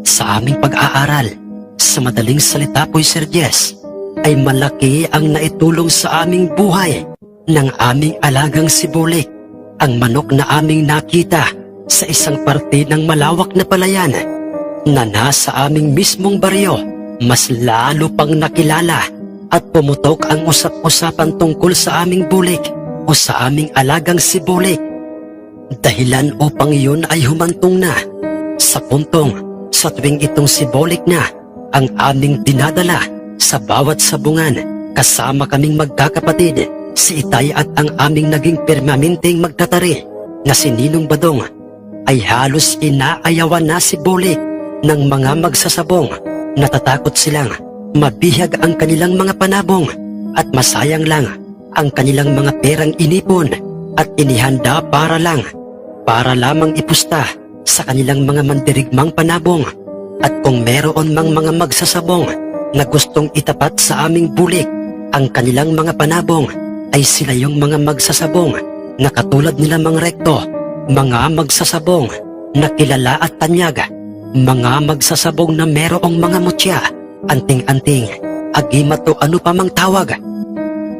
sa aming pag-aaral. Sa madaling salita po, Sir Jess, ay malaki ang naitulong sa aming buhay ng aming alagang si Bulik, ang manok na aming nakita sa isang parte ng malawak na palayan na nasa aming mismong baryo. Mas lalo pang nakilala at pumutok ang usap-usapan tungkol sa aming Bulik o sa aming alagang si Bulik. Dahilan upang iyon ay humantong na sa puntong sa tuwing itong si Bulik na ang aming dinadala sa bawat sabungan, kasama kaming magkakapatid, si Itay at ang aming naging permanenteng magtatari na si Ninong Badong, ay halos inaayawan na si Bulik ng mga magsasabong. Natatakot silang mabihag ang kanilang mga panabong at masayang lang ang kanilang mga perang inipon at inihanda para lamang ipusta sa kanilang mga mandirigmang panabong. At kung meron mang mga magsasabong na gustong itapat sa aming Bulik ang kanilang mga panabong, ay sila yung mga magsasabong na katulad nila Mang Recto, mga magsasabong na kilala at tanyag, mga magsasabong na merong mga mutya, anting-anting, agimat o ano pa mang tawag,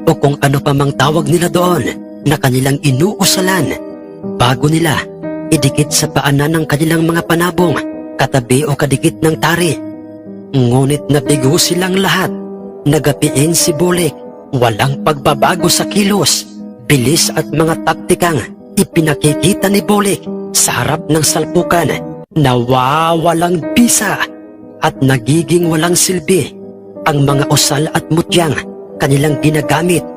o kung ano pa mang tawag nila doon na kanilang inuusalan, bago nila idikit sa paanan ng kanilang mga panabong, katabi o kadikit ng tari. Ngunit nabigo silang lahat, nagapiin si Bulik, walang pagbabago sa kilos, bilis at mga taktikang ipinakikita ni Bulik sa harap ng salpukan, nawawalang bisa at nagiging walang silbi ang mga usal at mutyang kanilang ginagamit.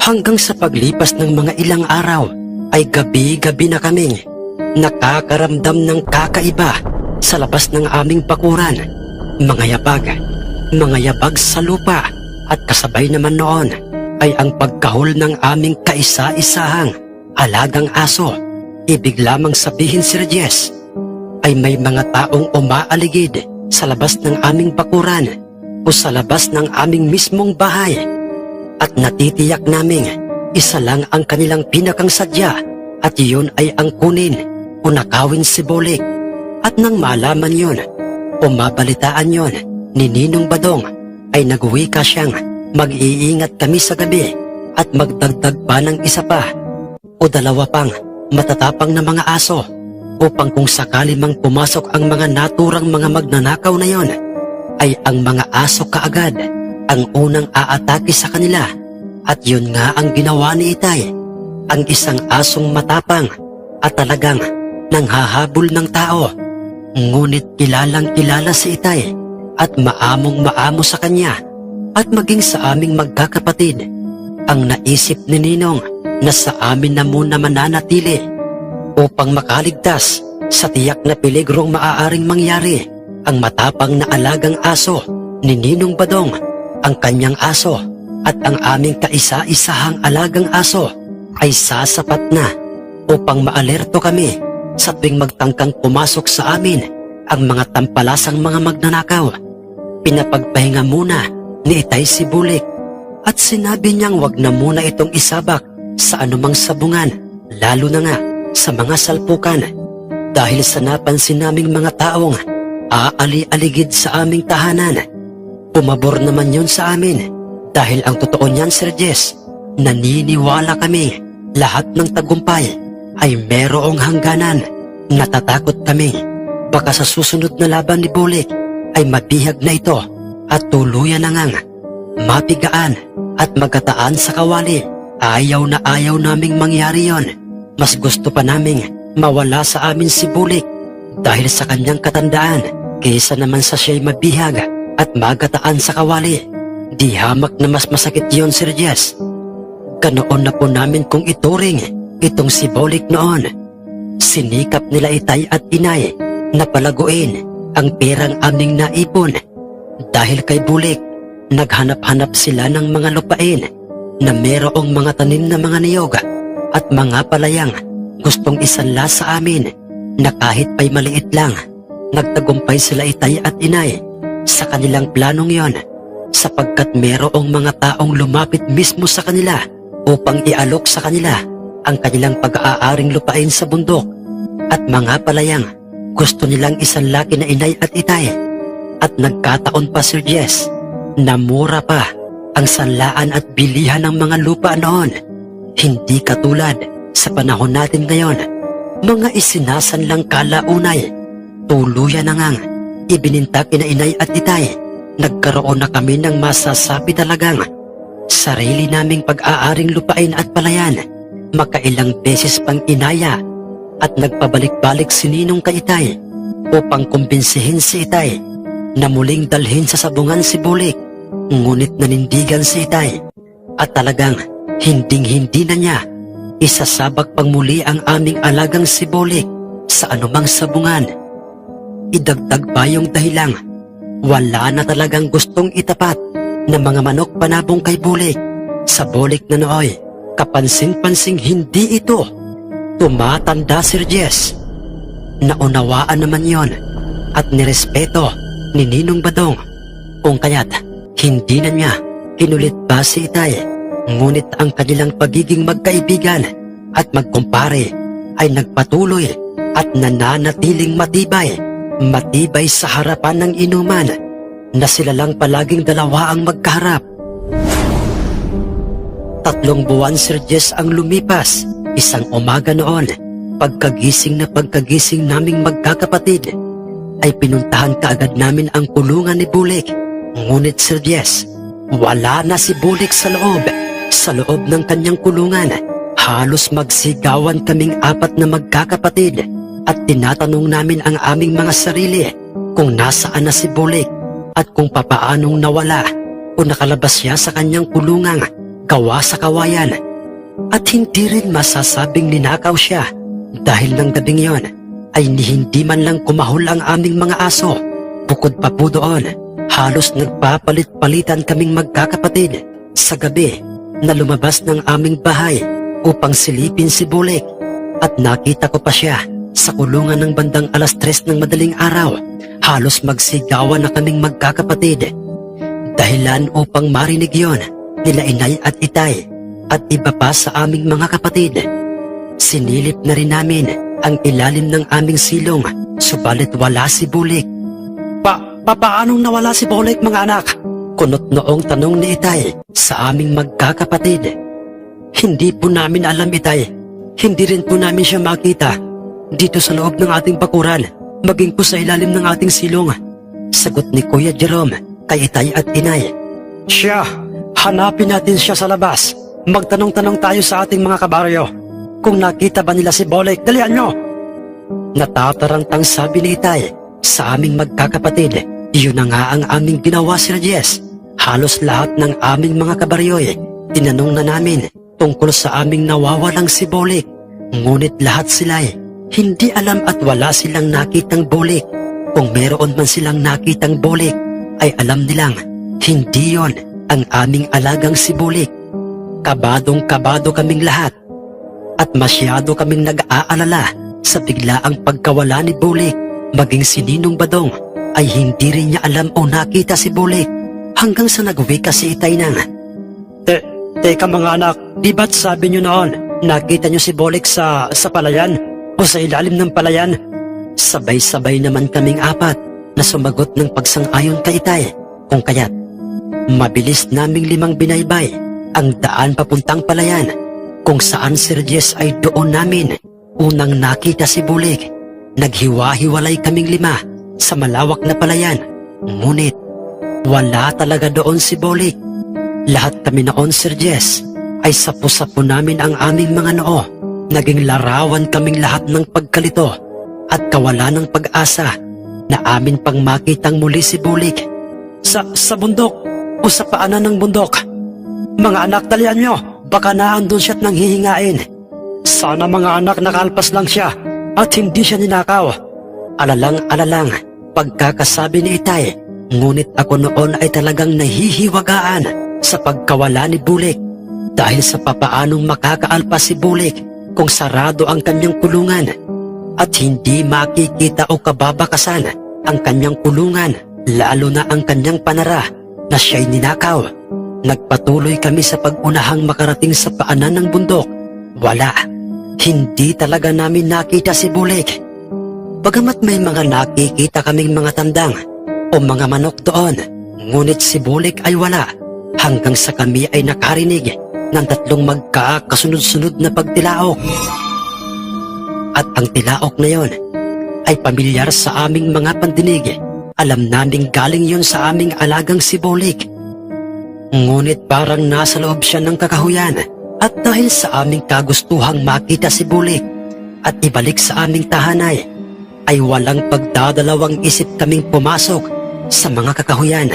Hanggang sa paglipas ng mga ilang araw ay gabi-gabi na kaming nakakaramdam ng kakaiba sa labas ng aming bakuran. Mga yabag sa lupa, at kasabay naman noon ay ang pagkahol ng aming kaisa-isahang alagang aso. Ibig lamang sabihin, Sir Jess, ay may mga taong umaaligid sa labas ng aming bakuran o sa labas ng aming mismong bahay, at natitiyak naming isa lang ang kanilang pinakang sadya, at iyon ay ang kunin o nakawin si Bulik. At nang malaman yon o mabalitaan yon ni Ninong Badong, ay nagwika siyang mag-iingat kami sa gabi at magdagdag pa ng isa pa o dalawa pang matatapang na mga aso, upang kung sakali mang pumasok ang mga naturang mga magnanakaw na yon, ay ang mga aso kaagad ang unang aatake sa kanila. At yun nga ang ginawa ni Itay, ang isang asong matapang at talagang nanghahabol ng tao. Ngunit kilalang kilala si Itay at maamong maamo sa kanya, at maging sa aming magkakapatid. Ang naisip ni Ninong na sa amin na muna mananatili upang makaligtas sa tiyak na peligrong maaaring mangyari ang matapang na alagang aso ni Ninong Badong ang kanyang aso at ang aming kaisa-isahang alagang aso ay sasapat na upang maalerto kami sa tuwing magtangkang pumasok sa amin ang mga tampalasang mga magnanakaw. Pinapagpahinga muna ni Itay si Bulik at sinabi niyang wag na muna itong isabak sa anumang sabungan, lalo na nga sa mga salpukan, dahil sa napansin naming mga taong aali-aligid sa aming tahanan. Pumabor naman yun sa amin dahil ang totoo niyan, Sir Jess, naniniwala kami lahat ng tagumpay ay merong hangganan. Natatakot kami baka sa susunod na laban ni Bulik ay mabihag na ito at tuluyan na ngang mapigaan at magataan sa kawali. Ayaw na ayaw naming mangyari yon. Mas gusto pa naming mawala sa amin si Bulik dahil sa kanyang katandaan kaysa naman sa siya'y mabihag at magataan sa kawali. Di hamak na mas masakit yon, Sir Jess. Ganoon na po namin kung ituring itong si Bulik noon. Sinikap nila Itay at Inay na palaguin ang perang aming naipon. Dahil kay Bulik, naghanap-hanap sila ng mga lupain na merong mga tanim na mga niyog at mga palayang gustong isanla sa amin na kahit pa'y maliit lang. Nagtagumpay sila Itay at Inay sa kanilang planong yon sapagkat merong mga taong lumapit mismo sa kanila upang ialok sa kanila ang kanilang pag-aaring lupain sa bundok at mga palayang gusto nilang isanla kina Inay at Itay. At nagkataon pa, Sir Jess, na mura pa ang sanlaan at bilihan ng mga lupa noon. Hindi katulad sa panahon natin ngayon, mga isinasanlang kalaunay. Tuluyan na ngang ibininta kina Inay at Itay. Nagkaroon na kami ng masasabi talagang sarili naming pag-aaring lupain at palayan. Makailang beses pang inaya at nagpabalik-balik si Ninong kay Itay upang kumbinsihin si Itay na muling dalhin sa sabungan si Bulik. Ngunit nanindigan si Itay at talagang hinding-hindi na niya isasabak pang muli ang aming alagang si Bulik sa anumang sabungan. Idagdag pa yung dahilang wala na talagang gustong itapat na mga manok panabong kay Bulik. Sa Bulik na nooy, kapansin-pansing hindi ito tumatanda, Sir Jess. Naunawaan naman yon at nirespeto ni Ninong Badong, kung kaya't hindi na niya kinulit pa si Itay. Ngunit ang kanilang pagiging magkaibigan at magkumpare ay nagpatuloy at nananatiling matibay sa harapan ng inuman na sila lang palaging dalawa ang magkaharap. 3 buwan, Sir Jess, ang lumipas. Isang umaga noon, pagkagising naming magkakapatid, ay pinuntahan kaagad namin ang kulungan ni Bulik. Ngunit, Sir Jess, wala na si Bulik sa loob. Sa loob ng kanyang kulungan, halos magsigawan kaming 4 na magkakapatid at tinatanong namin ang aming mga sarili kung nasaan na si Bulik at kung papaanong nawala o nakalabas siya sa kanyang kulungang gawa sa kawayan. At hindi rin masasabing ninakaw siya dahil ng gabing yon ay hindi man lang kumahol ang aming mga aso. Bukod pa po doon, halos nagpapalit-palitan kaming magkakapatid sa gabi na lumabas ng aming bahay upang silipin si Bulik. At nakita ko pa siya sa kulungan ng bandang 3:00 ng madaling araw. Halos magsigawan na kaming magkakapatid. Dahilan upang marinig yon nila Inay at Itay at iba pa sa aming mga kapatid. Sinilip na rin namin ang ilalim ng aming silong, subalit wala si Bulik. Paanong nawala si Bulik, mga anak? Kunot noong tanong ni Itay sa aming magkakapatid. Hindi po namin alam, Itay. Hindi rin po namin siya makita dito sa loob ng ating bakuran, maging po sa ilalim ng ating silong. Sagot ni Kuya Jerome kay Itay at Inay. Siya, hanapin natin siya sa labas. Magtanong-tanong tayo sa ating mga kabaryo kung nakita ba nila si Bulik. Dalian nyo! Natatarantang sabi ni Itay sa aming magkakapatid. Iyon na nga ang aming ginawa, Sir Jess. Halos lahat ng aming mga kabaryoy tinanong na namin tungkol sa aming nawawalang si Bulik. Ngunit lahat sila'y hindi alam at wala silang nakitang Bulik. Kung meron man silang nakitang Bulik, ay alam nilang hindi yon ang aming alagang si Bulik. Kabadong-kabado kaming lahat at masyado kaming nag-aalala sa biglaang pagkawala ni Bulik. Maging si Ninong Badong ay hindi rin niya alam o nakita si Bulik hanggang sa nagwika si Itay nang, Teka mga anak, di ba't sabi niyo noon, nakita niyo si Bulik sa palayan o sa ilalim ng palayan? Sabay-sabay naman kaming apat na sumagot ng pagsang-ayon kay Itay, kung kaya't mabilis naming 5 binaybay ang daan papuntang palayan, kung saan si Reyes ay doon namin unang nakita si Bulik. Naghiwa-hiwalay kaming 5 sa malawak na palayan, ngunit wala talaga doon si Bulik. Lahat kami noon, Sir Jess, ay sapo-sapo namin ang aming mga noo. Naging larawan kaming lahat ng pagkalito at kawalan ng pag-asa na amin pang makitang muli si Bulik. Sa bundok o sa paanan ng bundok? Mga anak, talian nyo, baka naandun siya't nanghihingain. Sana mga anak nakalpas lang siya at hindi siya ninakaw. Alalang-alalang pagkakasabi ni Itay, ngunit ako noon ay talagang nahihiwagaan sa pagkawala ni Bulik dahil sa papaanong makakaalpas si Bulik kung sarado ang kanyang kulungan at hindi makikita o kababakasan ang kanyang kulungan, lalo na ang kanyang panara na siya'y ninakaw. Nagpatuloy kami sa pag-unahang makarating sa paanan ng bundok. Wala, hindi talaga namin nakita si Bulik. Bagamat may mga nakikita kaming mga tandang o mga manok doon, ngunit si Bulik ay wala. Hanggang sa kami ay nakarinig ng 3 magkakasunod-sunod na pagtilaok. At ang tilaok na yon ay pamilyar sa aming mga pandinig. Alam naming galing yon sa aming alagang si Bulik. Ngunit parang nasa loob siya ng kakahuyan, at dahil sa aming kagustuhang makita si Bulik at ibalik sa aming tahanay, ay walang pagdadalawang isip kaming pumasok sa mga kakahuyan.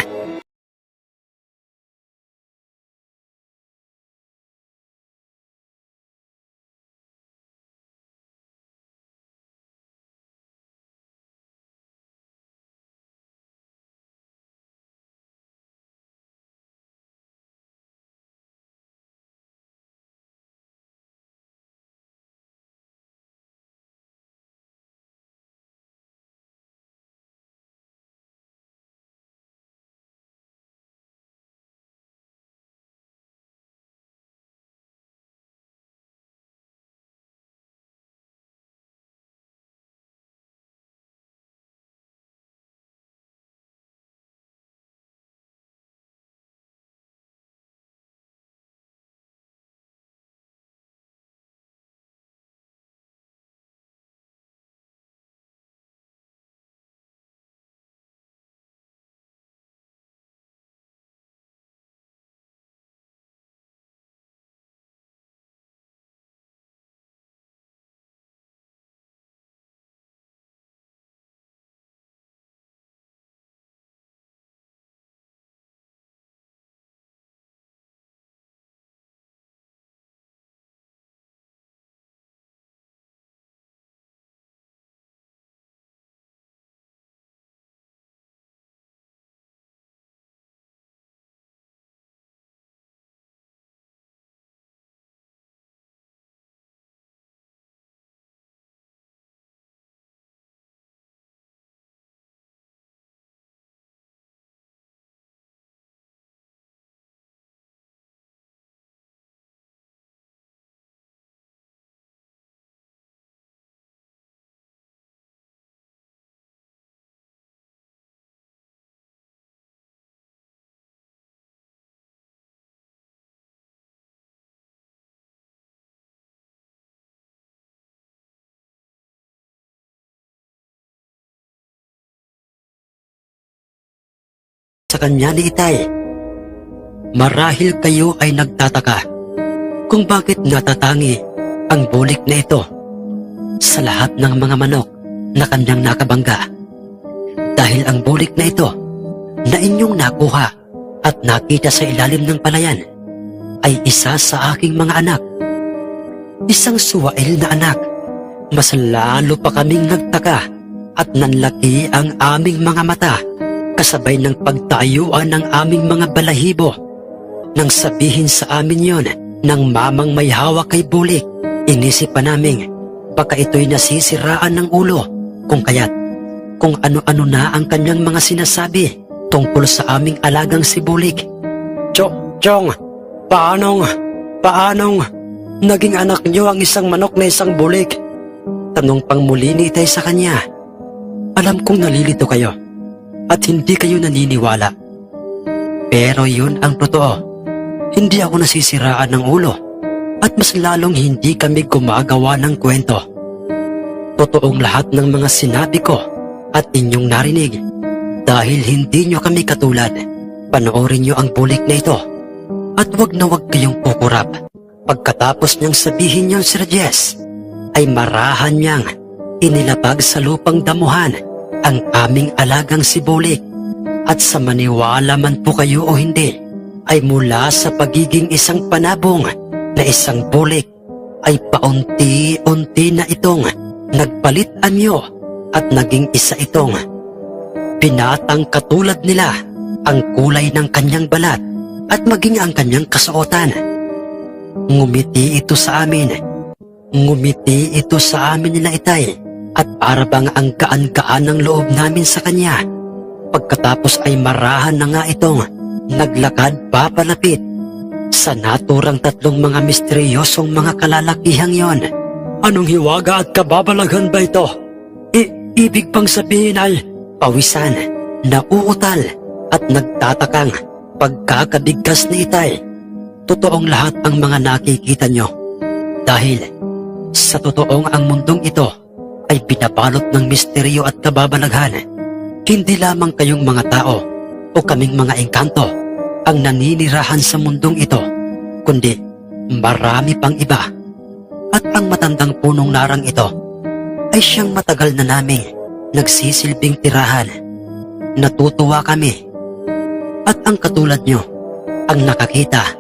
Sa kanya ni Itay, marahil kayo ay nagtataka kung bakit natatangi ang Bulik na ito sa lahat ng mga manok na kanyang nakabangga. Dahil ang Bulik na ito na inyong nakuha at nakita sa ilalim ng palayan ay isa sa aking mga anak. Isang suwail na anak. Mas lalo pa kaming nagtaka at nanlaki ang aming mga mata kasabay ng pagtayuan ng aming mga balahibo nang sabihin sa amin yon ng mamang may hawak kay Bulik, inisip pa namin baka ito'y nasisiraan ng ulo kung kaya't kung ano-ano na ang kanyang mga sinasabi tungkol sa aming alagang si Bulik. Chong, paanong naging anak niyo ang isang manok na isang bulik? Tanong pang muli ni Itay sa kanya. Alam kong nalilito kayo at hindi kayo naniniwala. Pero yun ang totoo. Hindi ako nasisiraan ng ulo at mas lalong hindi kami gumagawa ng kwento. Totoong lahat ng mga sinabi ko at inyong narinig. Dahil hindi nyo kami katulad, panoorin nyo ang bulik na ito at wag na wag kayong kukurap. Pagkatapos niyang sabihin yun, Sir Jess, ay marahan niyang inilapag sa lupang damuhan ang aming alagang si Bulik. At sa maniwala man po kayo o hindi, ay mula sa pagiging isang panabong na isang bulik, ay paunti-unti na itong nagpalit anyo at naging isa itong binatang katulad nila ang kulay ng kanyang balat at maging ang kanyang kasuotan. Ngumiti ito sa amin. Ngumiti ito sa amin nila Itay at para bang ang gaan-gaan ng loob namin sa kanya. Pagkatapos ay marahan na nga itong naglakad papalapit sa naturang tatlong mga misteryosong mga kalalakihang yon. Anong hiwaga at kababalaghan ba ito? Ibig pang sabihin ay pawisan, nauutal at nagtatakang pagkakabigkas ni Itay. Totoong lahat ang mga nakikita nyo. Dahil sa totoong ang mundong ito ay binabalot ng misteryo at kababalaghan. Hindi lamang kayong mga tao o kaming mga engkanto ang naninirahan sa mundong ito, kundi marami pang iba. At ang matandang punong narang ito ay siyang matagal na naming nagsisilbing tirahan. Natutuwa kami. At ang katulad nyo, ang nakakita,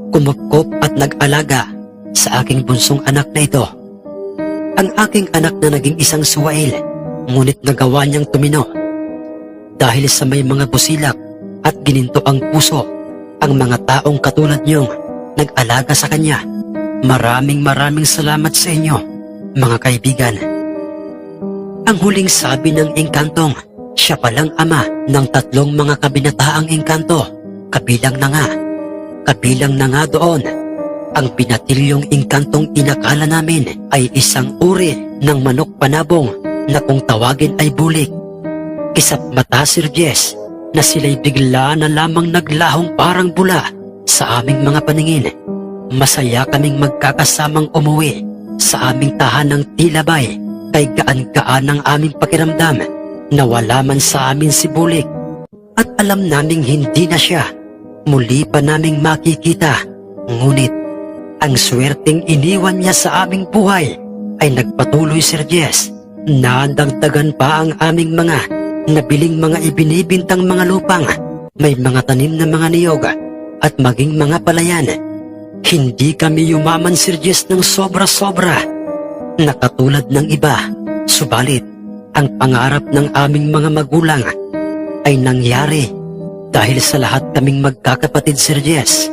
kumupkop at nag-alaga sa aking bunsong anak na ito. Ang aking anak na naging isang suwail, ngunit nagawa niyang tumino. Dahil sa may mga busilak at gininto ang puso, ang mga taong katulad niyong nag-alaga sa kanya. Maraming salamat sa inyo, mga kaibigan. Ang huling sabi ng engkantong, siya palang ama ng tatlong mga kabinataang engkanto. Kabilang na nga doon, ang binatilyong engkantong inakala namin ay isang uri ng manok panabong na kung tawagin ay bulik. Isap mata, Sir Jess, na sila'y bigla na lamang naglahong parang bula sa aming mga paningin. Masaya kaming magkakasamang umuwi sa aming tahanang Tilabay, kay gaan-gaan ang aming pakiramdam na wala man sa amin si Bulik. At alam naming hindi na siya muli pa naming makikita. Ngunit ang swerteng iniwan niya sa aming buhay ay nagpatuloy, Sir Jess. Nadagdagan pa ang aming mga nabiling mga ibinibintang mga lupang, may mga tanim na mga niyog at maging mga palayan. Hindi kami yumaman, Sir Jess, ng sobra-sobra na katulad ng iba. Subalit, ang pangarap ng aming mga magulang ay nangyari dahil sa lahat kaming magkakapatid, Sir Jess,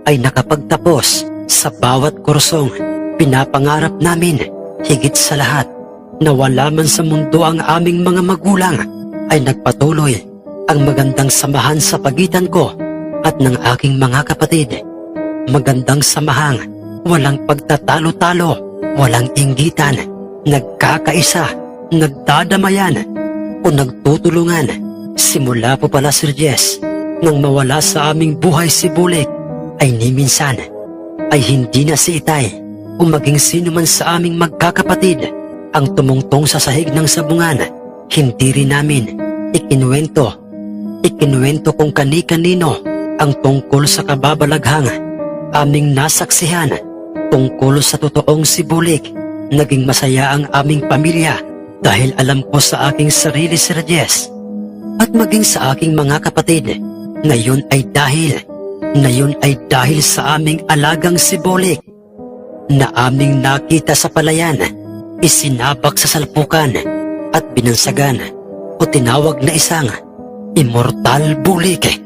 ay nakapagtapos sa bawat kursong pinapangarap namin. Higit sa lahat, na wala man sa mundo ang aming mga magulang, ay nagpatuloy ang magandang samahan sa pagitan ko at ng aking mga kapatid. Magandang samahang walang pagtatalo-talo, walang inggitan, nagkakaisa, nagdadamayan o nagtutulungan. Simula po pala, Sir Jess, nang mawala sa aming buhay si Bulik, ay ni minsan ay hindi na si Itay o maging sino man sa aming magkakapatid ang tumungtong sa sahig ng sabungan. Hindi rin namin ikinuwento kung kani-kanino ang tungkol sa kababalaghang aming nasaksihan tungkol sa totoong si Bulik. Naging masaya ang aming pamilya dahil alam ko sa aking sarili, Sir Jess, at maging sa aking mga kapatid na yun ay dahil sa aming alagang si Bulik na aming nakita sa palayan, isinabak sa salpukan at binansagan o tinawag na isang immortal Bulik.